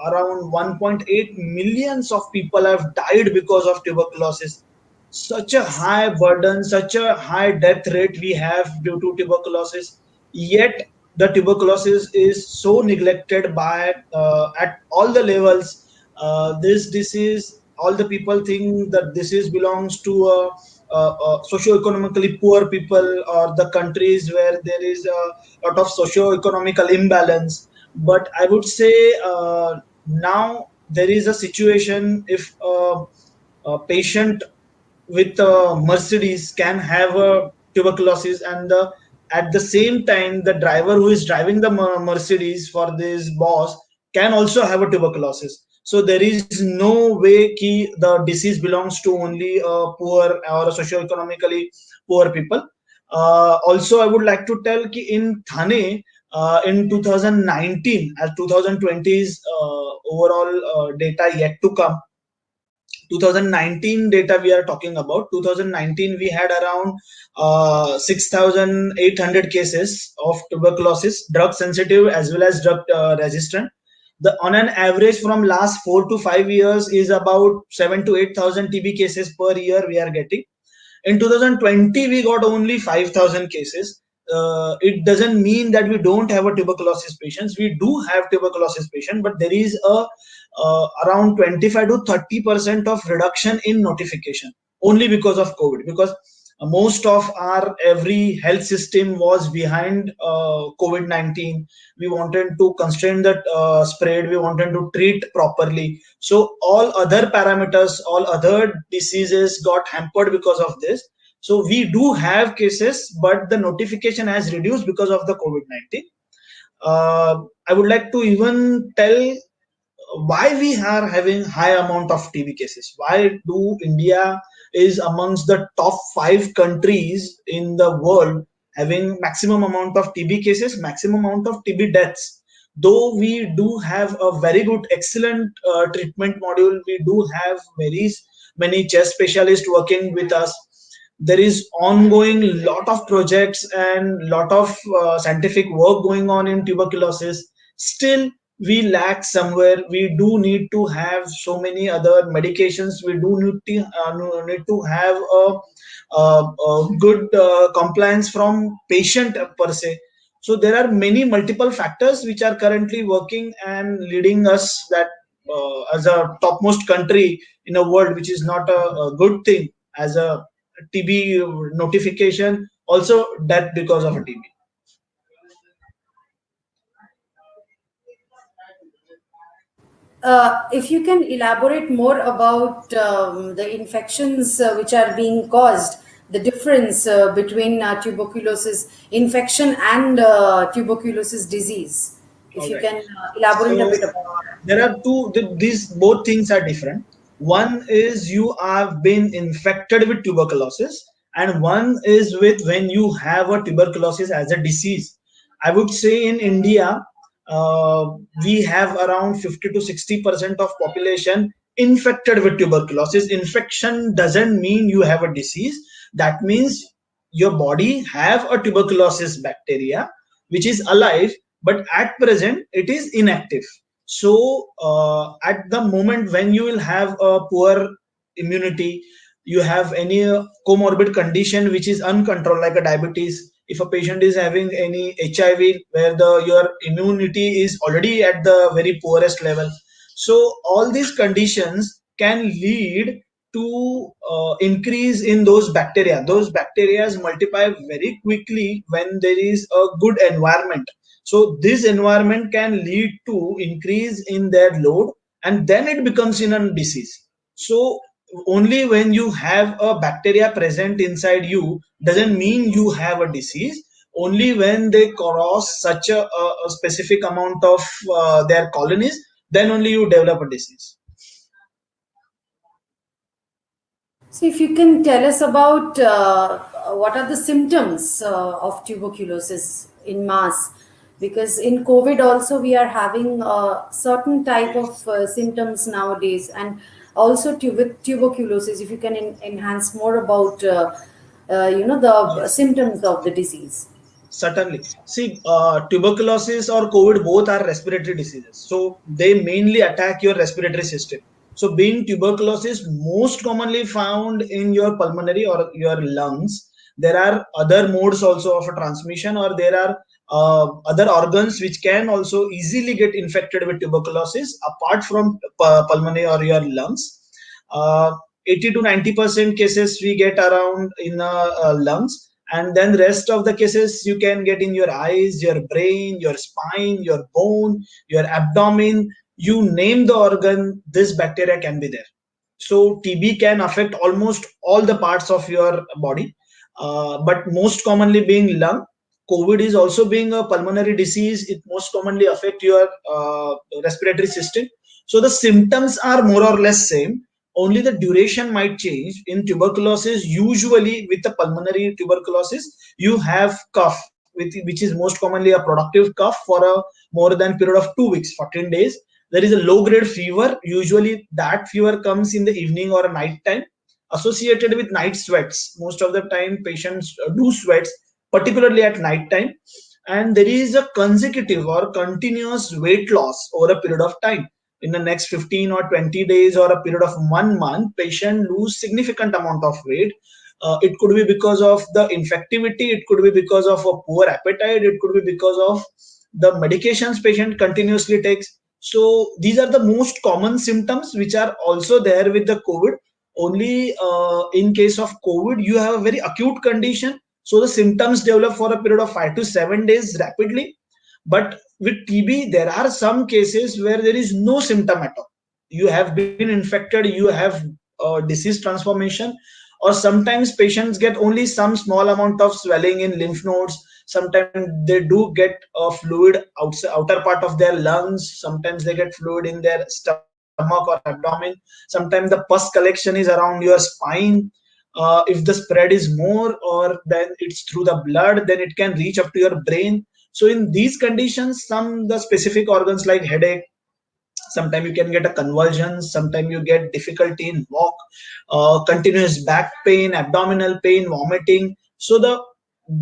around 1.8 millions of people have died because of tuberculosis. Such a high burden, such a high death rate we have due to tuberculosis. Yet the tuberculosis is so neglected by at all the levels. This disease, all the people think that this is belongs to socio-economically poor people, or the countries where there is a lot of socio-economical imbalance. But I would say now there is a situation, if a patient with Mercedes can have a tuberculosis, and at the same time the driver who is driving the Mercedes for this boss can also have a tuberculosis. So there is no way ki the disease belongs to only poor or socio-economically poor people. Also, I would like to tell ki in Thane, in 2019, as 2020's overall data yet to come, 2019 data we are talking about. 2019 we had around 6,800 cases of tuberculosis, drug sensitive as well as drug resistant. The on an average from last 4 to 5 years is about 7 to 8,000 TB cases per year we are getting. In 2020 we got only 5,000 cases. It doesn't mean that we don't have a tuberculosis patients. We do have tuberculosis patient, but there is a around 25 to 30% of reduction in notification only because of COVID. Because most of our every health system was behind COVID-19. We wanted to constrain that spread. We wanted to treat properly. So all other parameters, all other diseases got hampered because of this. So we do have cases, but the notification has reduced because of the COVID-19. I would like to even tell why we are having high amount of TB cases. Why do India is amongst the top 5 countries in the world having maximum amount of TB cases, maximum amount of TB deaths? Though we do have a very good, excellent treatment module, we do have very many chest specialists working with us. There is ongoing lot of projects and lot of scientific work going on in tuberculosis. Still we lack somewhere. We do need to have so many other medications. We do need to have a good compliance from patient per se. So there are many multiple factors which are currently working and leading us that as a topmost country in a world, which is not a good thing, as a TB notification, also death because of a TB. If you can elaborate more about the infections which are being caused, the difference between tuberculosis infection and tuberculosis disease. If All you right. can elaborate a So bit about that. there are two. These both things are different. One is you have been infected with tuberculosis, and one is with when you have a tuberculosis as a disease. I would say in India, uh, we have around 50 to 60% of population infected with tuberculosis. Infection doesn't mean you have a disease. That means your body have a tuberculosis bacteria which is alive, but at present it is inactive. So at the moment when you will have a poor immunity, you have any comorbid condition which is uncontrolled, like a diabetes. If a patient is having any HIV, where the your immunity is already at the very poorest level, so all these conditions can lead to increase in those bacteria. Those bacteria multiply very quickly when there is a good environment. So this environment can lead to increase in their load, and then it becomes in a disease. So only when you have a bacteria present inside you doesn't mean you have a disease. Only when they cross such a specific amount of their colonies, then only you develop a disease. So, if you can tell us about what are the symptoms of tuberculosis in mass, because in COVID also we are having certain type of symptoms nowadays, and also with tuberculosis. If you can enhance more about the Yes. symptoms of the disease. Certainly. See, tuberculosis or COVID both are respiratory diseases. So they mainly attack your respiratory system. So being tuberculosis most commonly found in your pulmonary or your lungs, there are other modes also of a transmission, or there are other organs which can also easily get infected with tuberculosis apart from pulmonary or your lungs. Uh, 80 to 90% cases we get around in lungs, and then rest of the cases you can get in your eyes, your brain, your spine, your bone, your abdomen. You name the organ, this bacteria can be there. So TB can affect almost all the parts of your body, but most commonly being lung. COVID is also being a pulmonary disease. It most commonly affect your respiratory system. So the symptoms are more or less same. Only the duration might change. In tuberculosis, usually with the pulmonary tuberculosis, you have cough, which is most commonly a productive cough for a more than period of 2 weeks, 14 days. There is a low grade fever. Usually that fever comes in the evening or night time, associated with night sweats. Most of the time patients do sweats, particularly at night time. And there is a consecutive or continuous weight loss over a period of time. In the next 15 or 20 days or a period of 1 month, patient lose significant amount of weight. It could be because of the infectivity, it could be because of a poor appetite, it could be because of the medications patient continuously takes. So these are the most common symptoms which are also there with the COVID. Only in case of COVID, you have a very acute condition. So the symptoms develop for a period of 5 to 7 days rapidly. But with TB, there are some cases where there is no symptom at all. You have been infected, you have disease transformation, or sometimes patients get only some small amount of swelling in lymph nodes. Sometimes they do get a fluid outside, outer part of their lungs. Sometimes they get fluid in their stomach or abdomen. Sometimes the pus collection is around your spine. If the spread is more, or then it's through the blood, then it can reach up to your brain. So in these conditions, some the specific organs like headache, sometimes you can get a convulsion, sometimes you get difficulty in walk, continuous back pain, abdominal pain, vomiting. So the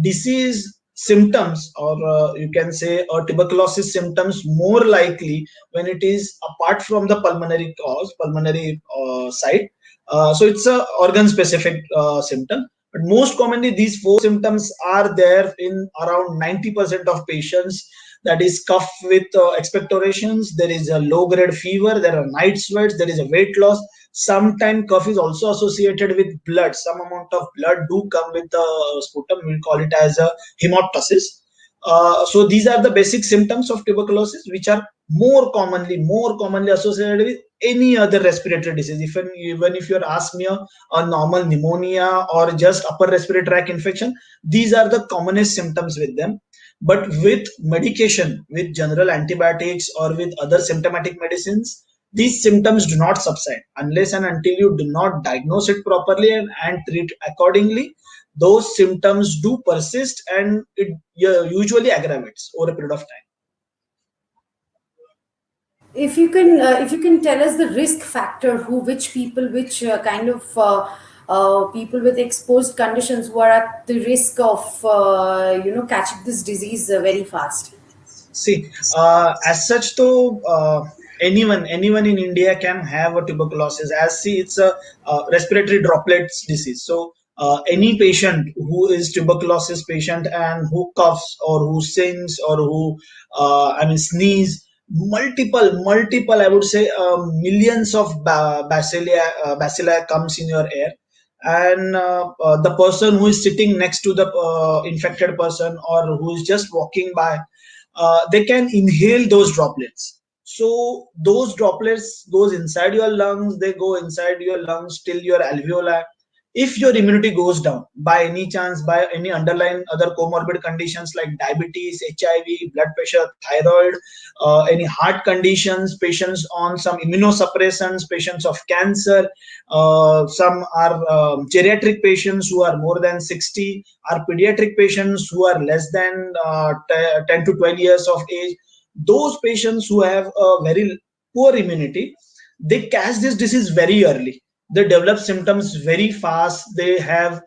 disease symptoms, or you can say tuberculosis symptoms, more likely when it is apart from the pulmonary cause, pulmonary side. So it's a organ specific symptom. But most commonly, these four symptoms are there in around 90% of patients. That is cough with expectorations, there is a low grade fever, there are night sweats, there is a weight loss. Sometimes cough is also associated with blood. Some amount of blood do come with the sputum. We call it as a hemoptysis. So these are the basic symptoms of tuberculosis, which are more commonly associated with any other respiratory disease. Even if you ask me a normal pneumonia or just upper respiratory tract infection, these are the commonest symptoms with them. But with medication, with general antibiotics or with other symptomatic medicines, these symptoms do not subside unless and until you do not diagnose it properly and treat accordingly. Those symptoms do persist, and it usually aggravates over a period of time. If you can tell us the risk factor, which people, which kind of people with exposed conditions who are at the risk of catching this disease very fast. See, as such, though, anyone in India can have a tuberculosis. As see, it's a respiratory droplets disease. So any patient who is tuberculosis patient and who coughs or who sings or who sneeze, multiple, I would say millions of bacilli comes in your air. And the person who is sitting next to the infected person, or who is just walking by, they can inhale those droplets. So those droplets goes inside your lungs, they go inside your lungs till your alveoli. If your immunity goes down by any chance, by any underlying other comorbid conditions like diabetes, HIV, blood pressure, thyroid, any heart conditions, patients on some immunosuppressants, patients of cancer, some are geriatric patients who are more than 60, are pediatric patients who are less than 10 to 12 years of age. Those patients who have a very poor immunity, they catch this disease very early. They develop symptoms very fast. They have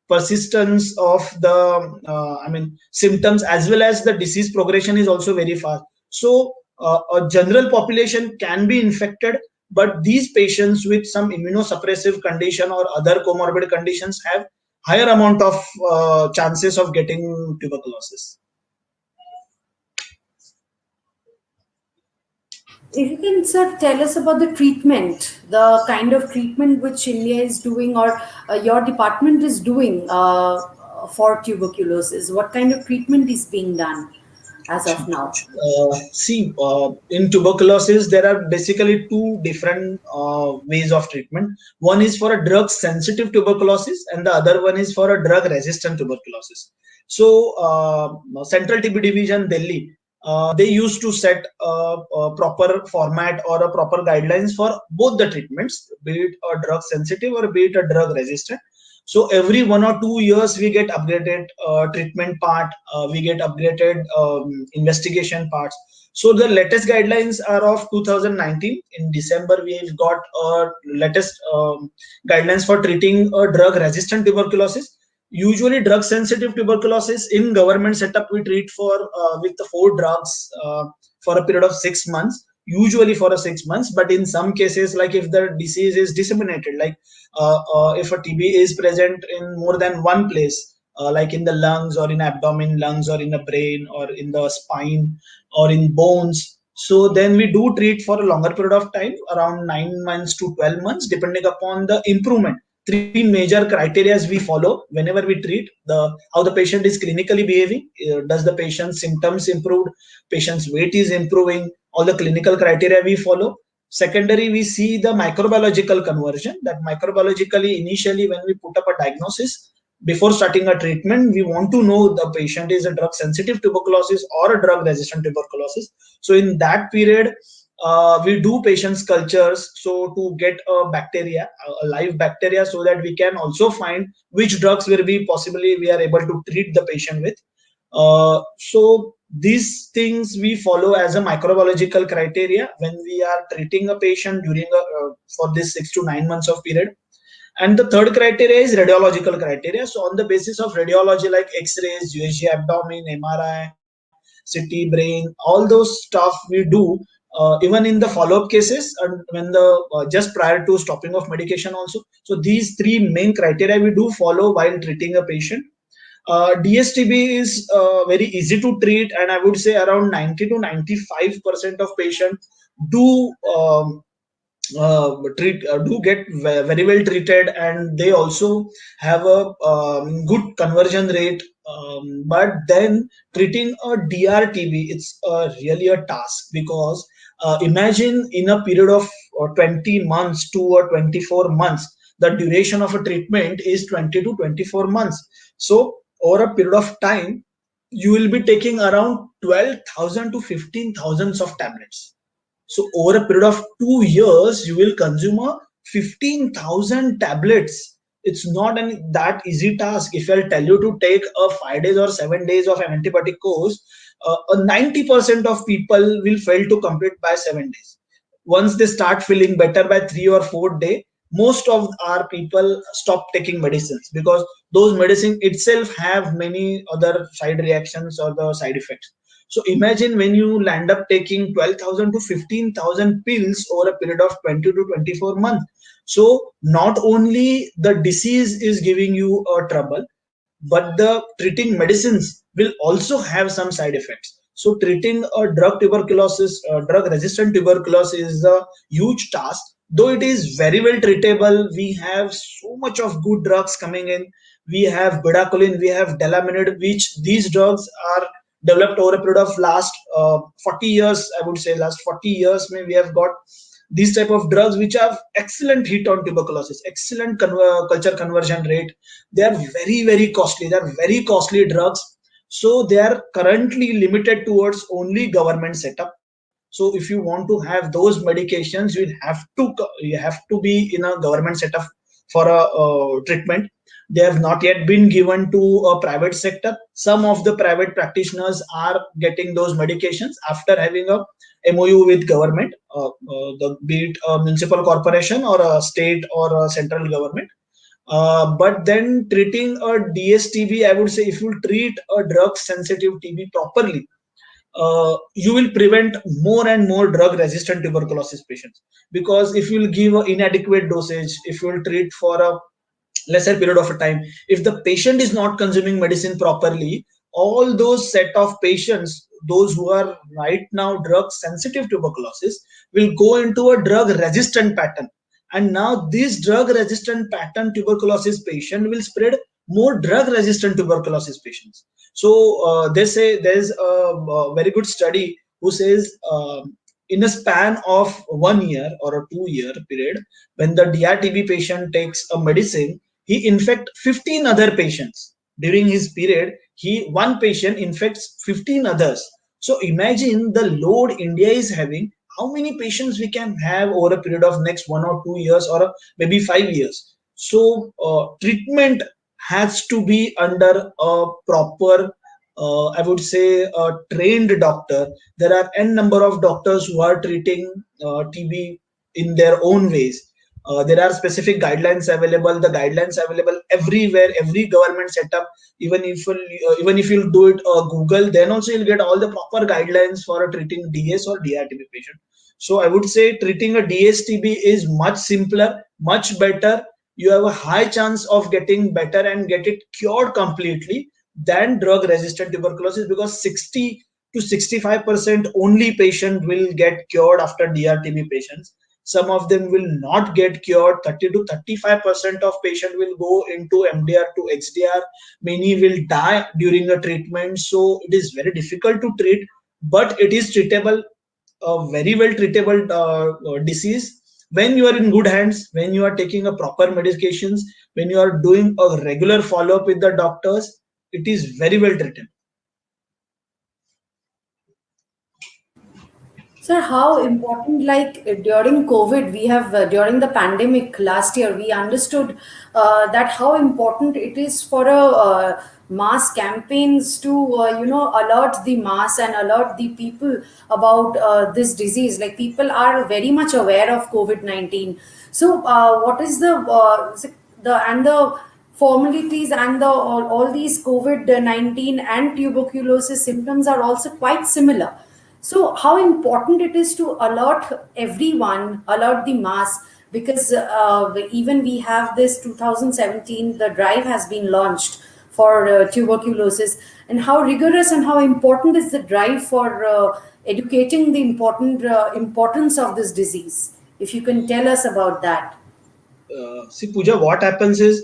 persistence of the symptoms as well as the disease progression is also very fast. So a general population can be infected, but these patients with some immunosuppressive condition or other comorbid conditions have higher amount of chances of getting tuberculosis. If you can, sir, tell us about the treatment, the kind of treatment which India is doing, or your department is doing for tuberculosis. What kind of treatment is being done as of now? In tuberculosis, there are basically two different ways of treatment. One is for a drug-sensitive tuberculosis, and the other one is for a drug-resistant tuberculosis. So, Central TB Division, Delhi, they used to set a proper format or a proper guidelines for both the treatments, be it a drug-sensitive or be it a drug-resistant. So every 1 or 2 years we get upgraded treatment part, we get upgraded investigation parts. So the latest guidelines are of 2019. In December we've got latest guidelines for treating a drug resistant tuberculosis. Usually drug sensitive tuberculosis in government setup we treat for with the 4 drugs for a period of 6 months, usually for a 6 months. But in some cases, like if the disease is disseminated, like if a TB is present in more than one place, like in the lungs or in abdomen, lungs or in the brain or in the spine or in bones, so then we do treat for a longer period of time, around 9 months to 12 months, depending upon the improvement. Three major criteria we follow whenever we treat: the how the patient is clinically behaving, does the patient's symptoms improved, patient's weight is improving, all the clinical criteria we follow. Secondary, we see the microbiological conversion. That microbiologically, initially when we put up a diagnosis, before starting a treatment, we want to know the patient is a drug sensitive tuberculosis or a drug resistant tuberculosis. So in that period, we do patients cultures, so to get a bacteria, a live bacteria, so that we can also find which drugs will be possibly we are able to treat the patient with. So these things we follow as a microbiological criteria when we are treating a patient during for this 6 to 9 months of period. And the third criteria is radiological criteria. So on the basis of radiology like X-rays, USG abdomen, MRI, CT brain, all those stuff we do even in the follow-up cases and when the just prior to stopping of medication also. So these three main criteria we do follow while treating a patient. DSTB is very easy to treat, and I would say around 90 to 95% of patients do do get very well treated, and they also have a good conversion rate. But then treating a DRTB, it's really a task, because imagine in a period of 20 months to or 24 months, the duration of a treatment is 20 to 24 months. So over a period of time, you will be taking around 12,000 to 15,000 of tablets. So over a period of 2 years, you will consume a 15,000 tablets. It's not that easy task. If I'll tell you to take a 5 days or 7 days of an antibiotic course, 90% of people will fail to complete by 7 days. Once they start feeling better by 3 or 4 days, most of our people stop taking medicines, because those medicines itself have many other side reactions or the side effects. So imagine when you land up taking 12,000 to 15,000 pills over a period of 20 to 24 months. So not only the disease is giving you a trouble, but the treating medicines will also have some side effects. So treating a drug resistant tuberculosis is a huge task. Though it is very well treatable, we have so much of good drugs coming in. We have bedaquiline, we have delaminid, which these drugs are developed over a period of last 40 years. I would say last 40 years, maybe we have got these type of drugs which have excellent hit on tuberculosis, excellent culture conversion rate. They are very costly. They are very costly drugs. So they are currently limited towards only government setup. So if you want to have those medications, you have to be in a government setup for a treatment. They have not yet been given to a private sector. Some of the private practitioners are getting those medications after having a MOU with government, be it a municipal corporation or a state or a central government. But then treating a DSTB, I would say if you treat a drug sensitive TB properly, you will prevent more and more drug resistant tuberculosis patients. Because if you will give an inadequate dosage, if you will treat for a lesser period of time, if the patient is not consuming medicine properly, all those set of patients, those who are right now drug sensitive tuberculosis, will go into a drug resistant pattern. And now this drug resistant pattern tuberculosis patient will spread more drug resistant tuberculosis patients. So they say there's a very good study who says in a span of 1 year or a 2 year period, when the DRTB patient takes a medicine, he infect 15 other patients. During his period, one patient infects 15 others. So imagine the load India is having, how many patients we can have over a period of next 1 or 2 years, or maybe 5 years. So treatment has to be under a proper, I would say, a trained doctor. There are n number of doctors who are treating TB in their own ways. There are specific guidelines available. The guidelines available everywhere, every government setup. Even if you do it Google, then also you'll get all the proper guidelines for treating DS or DRTB patient. So I would say treating a DSTB is much simpler, much better. You have a high chance of getting better and get it cured completely than drug resistant tuberculosis, because 60 to 65% only patient will get cured after DRTB patients. Some of them will not get cured. 30 to 35% of patient will go into MDR to XDR. Many will die during the treatment. So it is very difficult to treat, but it is treatable, a very well treatable disease when you are in good hands, when you are taking a proper medications, when you are doing a regular follow up with the doctors. It is very well treated. Sir, how important, like during COVID, we have, during the pandemic last year, we understood that how important it is for a mass campaigns to, alert the mass and alert the people about this disease. Like people are very much aware of COVID-19. So, what is the formalities and all these COVID-19 and tuberculosis symptoms are also quite similar. So, how important it is to alert everyone, alert the mass, because even we have this 2017, the drive has been launched for tuberculosis, and how rigorous and how important is the drive for educating the importance of this disease. If you can tell us about that. See, Pooja, what happens is,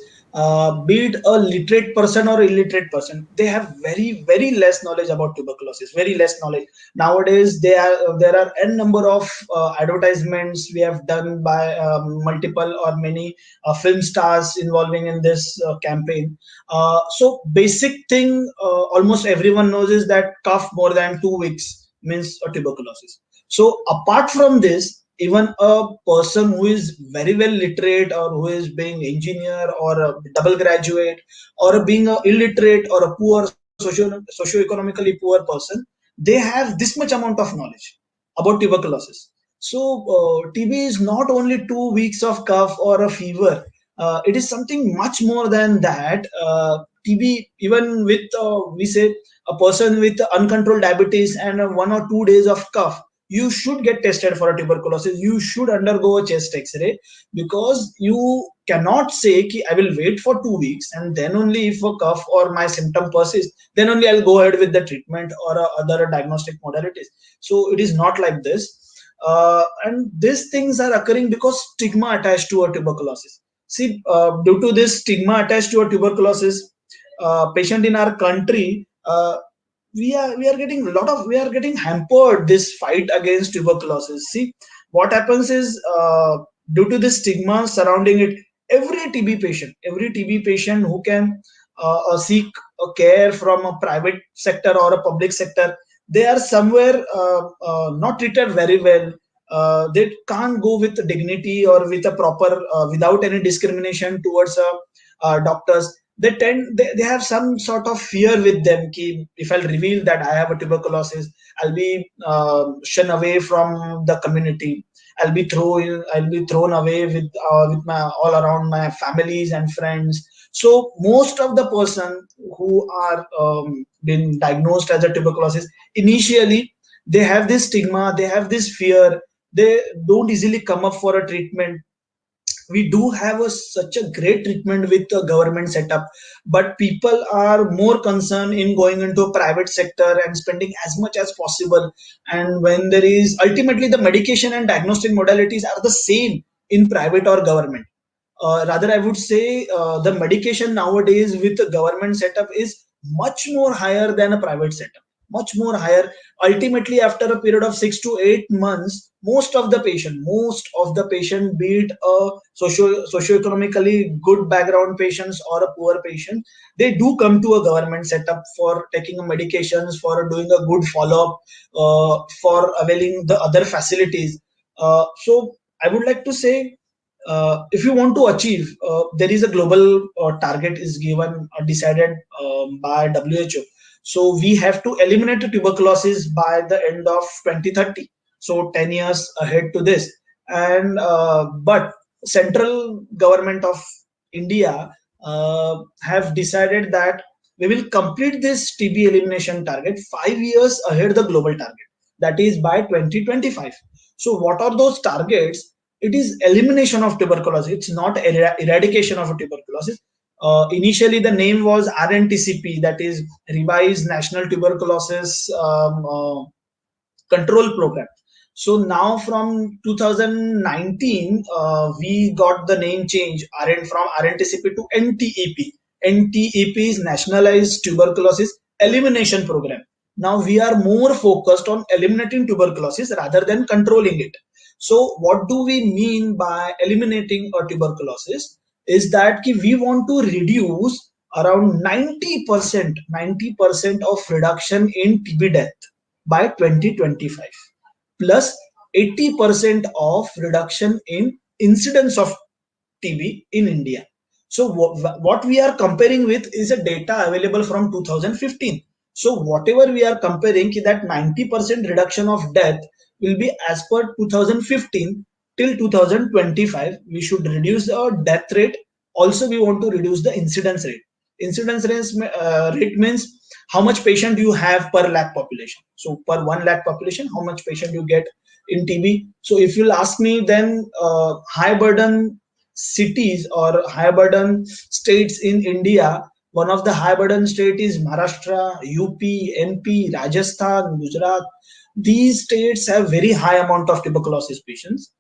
be it a literate person or illiterate person, they have very, very less knowledge about tuberculosis, very less knowledge. Nowadays, there are n number of advertisements we have done by multiple or many film stars involving in this campaign. So basic thing almost everyone knows is that cough more than 2 weeks means a tuberculosis. So apart from this, even a person who is very well literate, or who is being engineer or a double graduate, or being a illiterate or a poor socio-economically poor person, they have this much amount of knowledge about tuberculosis. So TB is not only 2 weeks of cough or a fever. It is something much more than that. TB, even with we say a person with uncontrolled diabetes and 1 or 2 days of cough, you should get tested for a tuberculosis. You should undergo a chest x-ray, because you cannot say ki, I will wait for 2 weeks and then only if a cough or my symptom persists, then only I'll go ahead with the treatment or other diagnostic modalities. So it is not like this. And these things are occurring because stigma attached to a tuberculosis. See, due to this stigma attached to a tuberculosis patient in our country, we are getting hampered this fight against tuberculosis. See, what happens is, due to the stigma surrounding it, every TB patient who can seek a care from a private sector or a public sector, they are somewhere not treated very well. They can't go with dignity or with a proper, without any discrimination towards doctors. They have some sort of fear with them ki, if I'll reveal that I have a tuberculosis, I'll be shunned away from the community. I'll be thrown away with my all around my families and friends. So most of the person who are been diagnosed as a tuberculosis initially, they have this stigma, they have this fear, they don't easily come up for a treatment. We do have such a great treatment with the government setup, but people are more concerned in going into a private sector and spending as much as possible. And when there is ultimately the medication and diagnostic modalities are the same in private or government. Rather, I would say the medication nowadays with the government setup is much more higher than a private setup, much more higher. Ultimately, after a period of 6 to 8 months, most of the patient, be it a socioeconomically good background patients or a poor patient, they do come to a government setup for taking medications, for doing a good follow up, for availing the other facilities. So, I would like to say if you want to achieve, there is a global target is given decided by WHO. So we have to eliminate tuberculosis by the end of 2030. So 10 years ahead to this. And but central government of India have decided that we will complete this TB elimination target 5 years ahead the global target. That is by 2025. So what are those targets? It is elimination of tuberculosis. It's not eradication of tuberculosis. Initially, the name was RNTCP, that is Revised National Tuberculosis Control Program. So now from 2019, we got the name change from RNTCP to NTEP. NTEP is Nationalized Tuberculosis Elimination Program. Now we are more focused on eliminating tuberculosis rather than controlling it. So what do we mean by eliminating a tuberculosis? Is that we want to reduce around 90% of reduction in TB death by 2025, plus 80% of reduction in incidence of TB in India. So what we are comparing with is a data available from 2015. So whatever we are comparing, that 90% reduction of death will be as per 2015 till 2025. We should reduce the death rate. Also, we want to reduce the incidence rate. Incidence rate means how much patient you have per lakh population. So per 1 lakh population, how much patient you get in TB. So if you'll ask me, then high burden cities or high burden states in India, one of the high burden state is Maharashtra, UP, MP, Rajasthan, Gujarat. These states have very high amount of tuberculosis patients.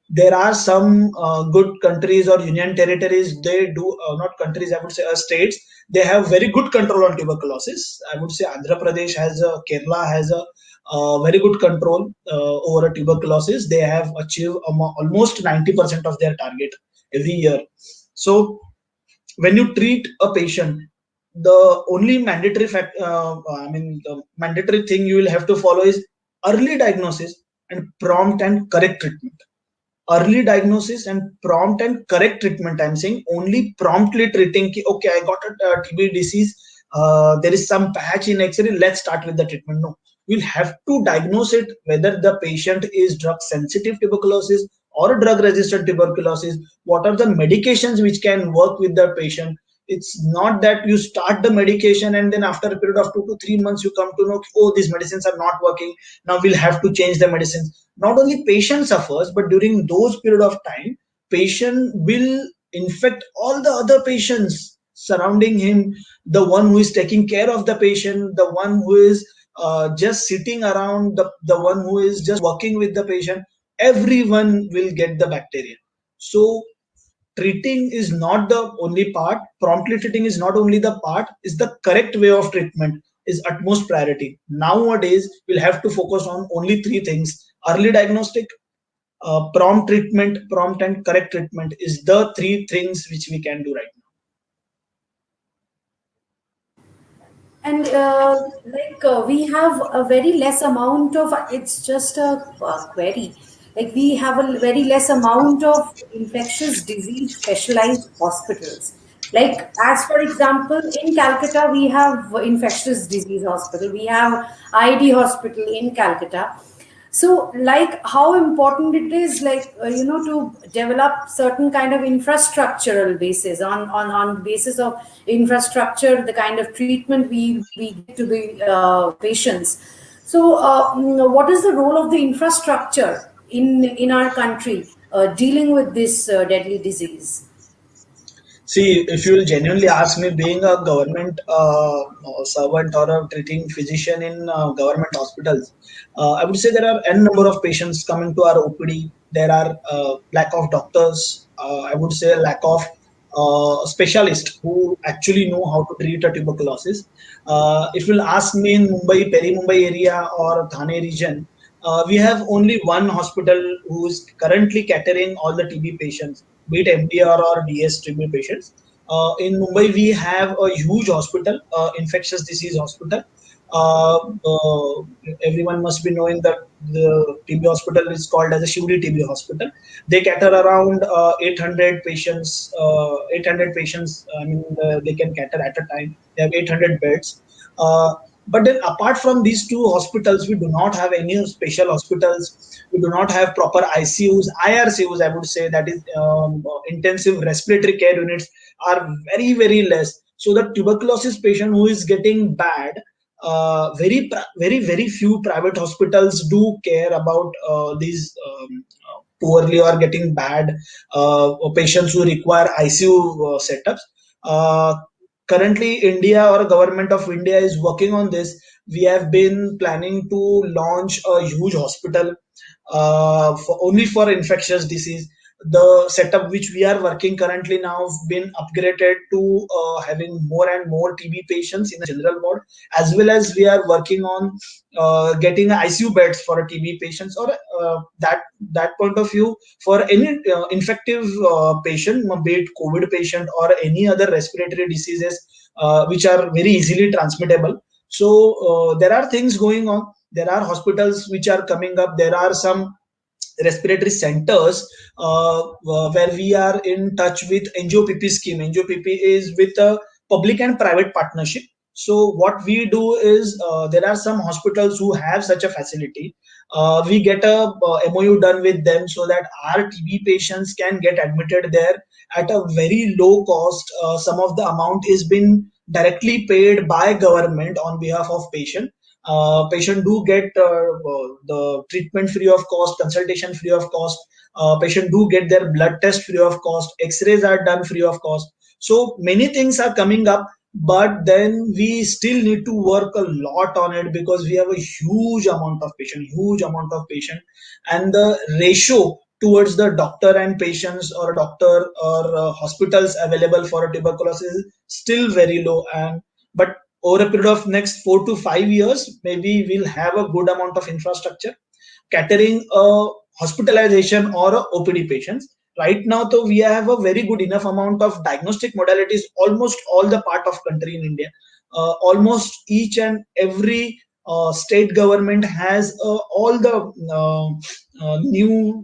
There are some good countries or union territories, they do not countries, I would say states, they have very good control on tuberculosis. I would say Andhra Pradesh has Kerala has a very good control over tuberculosis. They have achieved almost 90% of their target every year. So when you treat a patient, the only the mandatory thing you will have to follow is early diagnosis and prompt and correct treatment. Early diagnosis and prompt and correct treatment. I'm saying only promptly treating. Okay, I got a TB disease. There is some patch in X-ray. Let's start with the treatment. No, we'll have to diagnose it whether the patient is drug sensitive tuberculosis or drug resistant tuberculosis. What are the medications which can work with the patient? It's not that you start the medication and then after a period of 2 to 3 months you come to know, oh, these medicines are not working, now we'll have to change the medicines. Not only patient suffers, but during those period of time, patient will infect all the other patients surrounding him, the one who is taking care of the patient, the one who is just sitting around, the one who is just working with the patient. Everyone will get the bacteria. So treating is not the only part. Promptly treating is not only the part, is the correct way of treatment is utmost priority. Nowadays, we'll have to focus on only three things: early diagnostic, prompt treatment, prompt and correct treatment is the three things which we can do right now. And we have a very less amount of, it's just a query, like we have a very less amount of infectious disease specialized hospitals. Like, as for example, in Calcutta we have infectious disease hospital, we have ID hospital in Calcutta. So, like how important it is, like to develop certain kind of infrastructural basis on basis of infrastructure, the kind of treatment we give to the patients. So, what is the role of the infrastructure in our country dealing with this deadly disease? See, if you will genuinely ask me, being a government servant or a treating physician in government hospitals, I would say there are n number of patients coming to our OPD. There are lack of doctors. I would say lack of specialists who actually know how to treat a tuberculosis. If you'll ask me in Mumbai, Peri Mumbai area or Thane region, we have only one hospital who is currently catering all the TB patients, be it MDR or DS TB patients. In Mumbai, we have a huge hospital, infectious disease hospital. Uh, uh, Everyone must be knowing that the TB hospital is called as a Shivdi TB hospital. They cater around 800 patients. 800 patients. I mean, they can cater at a time. They have 800 beds. But then, apart from these two hospitals, we do not have any special hospitals. We do not have proper ICUs, IRCUs. I would say that is intensive respiratory care units are very very less. So the tuberculosis patient who is getting bad, very few private hospitals do care about these poorly or getting bad patients who require ICU setups. Uh, Currently, India or government of India is working on this. We have been planning to launch a huge hospital only for infectious disease. The setup which we are working currently now have been upgraded to having more and more TB patients in the general ward, as well as we are working on getting ICU beds for a TB patients, or that point of view, for any infective patient, be it COVID patient or any other respiratory diseases which are very easily transmittable. So there are things going on. There are hospitals which are coming up. There are some respiratory centers where we are in touch with NGOPP scheme. NGOPP is with a public and private partnership. So what we do is there are some hospitals who have such a facility. We get a MOU done with them so that our TB patients can get admitted there at a very low cost. Some of the amount is been directly paid by government on behalf of patient. Patient do get the treatment free of cost, consultation free of cost. Patient do get their blood test free of cost, x-rays are done free of cost. So many things are coming up, but then we still need to work a lot on it because we have a huge amount of patient, and the ratio towards the doctor and patients, or doctor or hospitals available for tuberculosis is still very low. And but over a period of next 4 to 5 years, maybe we'll have a good amount of infrastructure catering a hospitalization or a OPD patients. Right now, though, we have a very good enough amount of diagnostic modalities. Almost all the part of country in India, almost each and every state government has all the new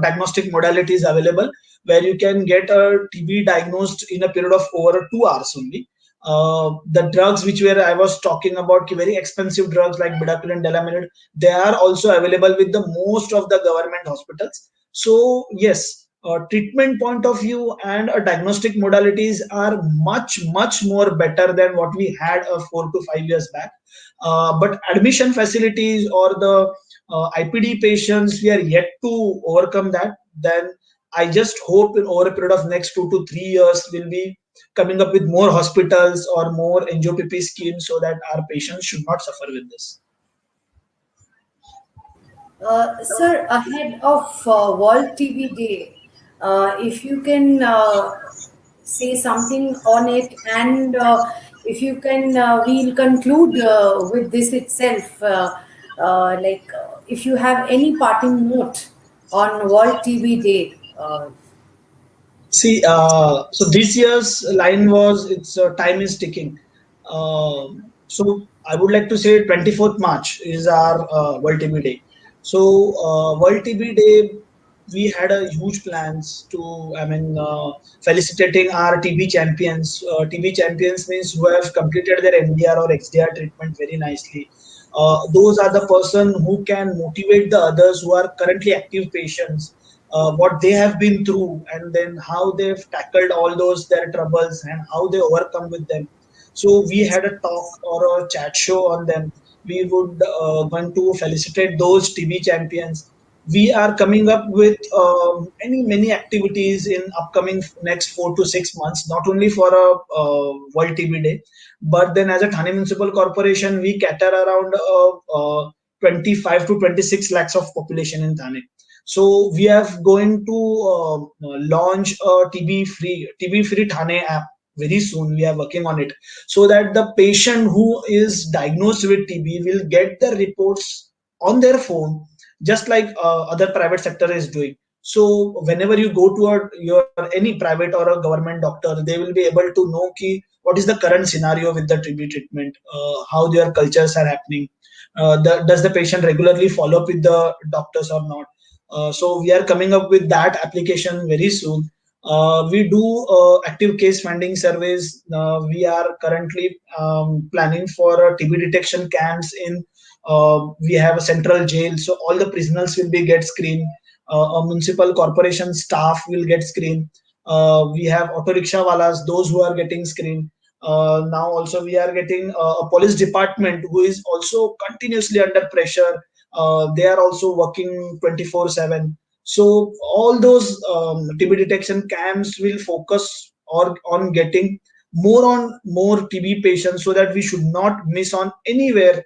diagnostic modalities available, where you can get a TB diagnosed in a period of over 2 hours only. The drugs which were I was talking about, very expensive drugs like Bedaquiline, Delamanid, they are also available with the most of the government hospitals. So yes, treatment point of view and diagnostic modalities are much more better than what we had 4 to 5 years back. But admission facilities or the IPD patients, we are yet to overcome that. Then I just hope in over a period of next 2 to 3 years we'll be coming up with more hospitals or more NGOPP schemes so that our patients should not suffer with this. Sir, ahead of World TB Day, if you can say something on it, and if you can, we'll conclude with this itself. If you have any parting note on World TB Day. See, so this year's line was, it's time is ticking. So I would like to say 24th March is our World TB Day. So World TB Day, we had a huge plans to, I mean, felicitating our TB champions. TB champions means who have completed their MDR or XDR treatment very nicely. Those are the person who can motivate the others who are currently active patients, what they have been through, and then how they've tackled all those their troubles and how they overcome with them. So we had a talk or a chat show on them. We would want to felicitate those TB champions. We are coming up with many activities in upcoming next 4 to 6 months, not only for a World TB Day, but then as a Thane Municipal Corporation, we cater around 25 to 26 lakhs of population in Thane. So we are going to launch a TB free Thane app very soon. We are working on it so that the patient who is diagnosed with TB will get the reports on their phone, just like other private sector is doing. So whenever you go to your any private or a government doctor, they will be able to know what is the current scenario with the TB treatment, how their cultures are happening, does the patient regularly follow up with the doctors or not. So we are coming up with that application very soon. We do active case finding surveys. We are currently planning for TB detection camps in. We have a central jail, so all the prisoners will be get screened. A municipal corporation staff will get screened. We have auto rickshaw walas, those who are getting screened. Now also we are getting a police department who is also continuously under pressure. They are also working 24/7. So all those TB detection camps will focus or on getting more TB patients, so that we should not miss on anywhere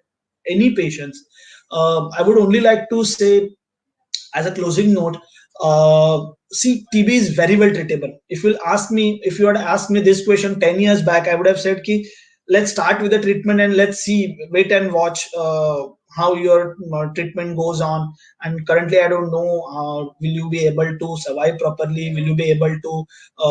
any patients. I would only like to say as a closing note, see, TB is very well treatable. If you had asked me this question 10 years back, I would have said ki let's start with the treatment and let's see, wait and watch how your treatment goes on. And currently I don't know, will you be able to survive properly, will you be able to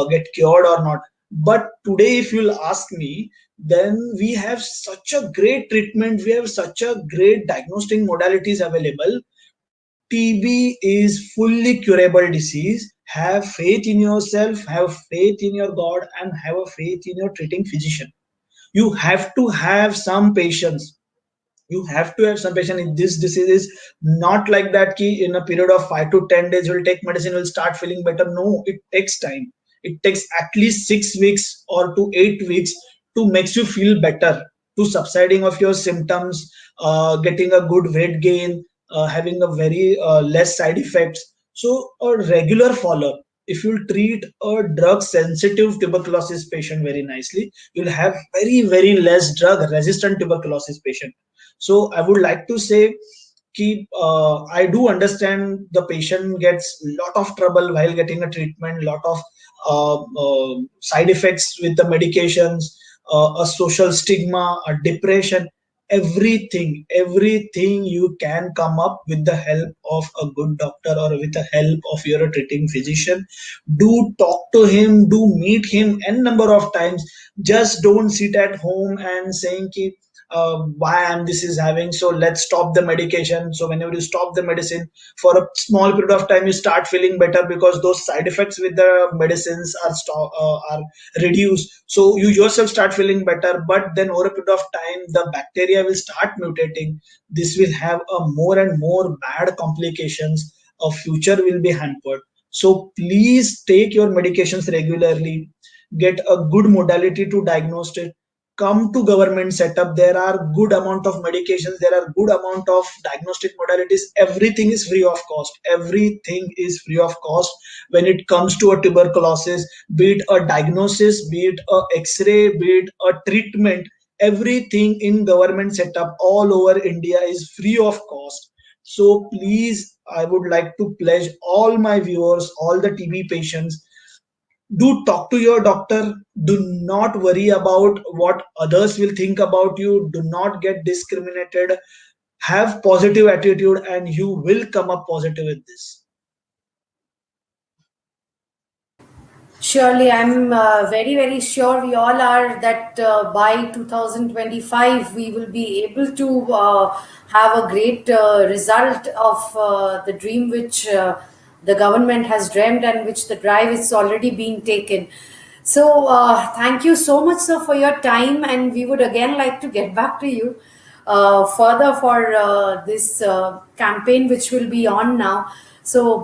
get cured or not. But today if you'll ask me, then we have such a great treatment, we have such a great diagnostic modalities available. TB is fully curable disease. Have faith in yourself, have faith in your God, and have a faith in your treating physician. You have to have some patience. You have to have some patience. This disease is not like that ki in a period of 5 to 10 days you'll take medicine, you'll start feeling better. No, it takes time. It takes at least 6 weeks or to 8 weeks to makes you feel better, to subsiding of your symptoms, getting a good weight gain, having a very less side effects. So a regular follow-up. If you treat a drug sensitive tuberculosis patient very nicely, you'll have very less drug resistant tuberculosis patient. So I would like to say I do understand the patient gets lot of trouble while getting a treatment, lot of side effects with the medications, a social stigma, a depression, everything you can come up with the help of a good doctor or with the help of your treating physician. Do talk to him, do meet him n number of times. Just don't sit at home and saying ki why am this is having, so let's stop the medication. So whenever you stop the medicine for a small period of time, you start feeling better because those side effects with the medicines are reduced, so you yourself start feeling better. But then over a period of time the bacteria will start mutating. This will have a more and more bad complications. A future will be hampered. So please take your medications regularly, get a good modality to diagnose it. Come to government setup, there are good amount of medications, there are good amount of diagnostic modalities. Everything is free of cost, everything is free of cost. When it comes to a tuberculosis, be it a diagnosis, be it a x-ray, be it a treatment, everything in government setup all over India is free of cost. So please, I would like to pledge all my viewers, all the TB patients, do talk to your doctor. Do not worry about what others will think about you. Do not get discriminated. Have positive attitude and you will come up positive with this. Surely, I'm very sure we all are that by 2025 we will be able to have a great result of the dream which the government has dreamed and which the drive is already being taken. So, thank you so much, sir, for your time, and we would again like to get back to you. further for this campaign, which will be on now. So,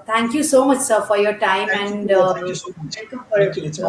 thank you so much, sir, for your time, Thank you, and Pooja. Thank you so much. welcome Thank for you. It's my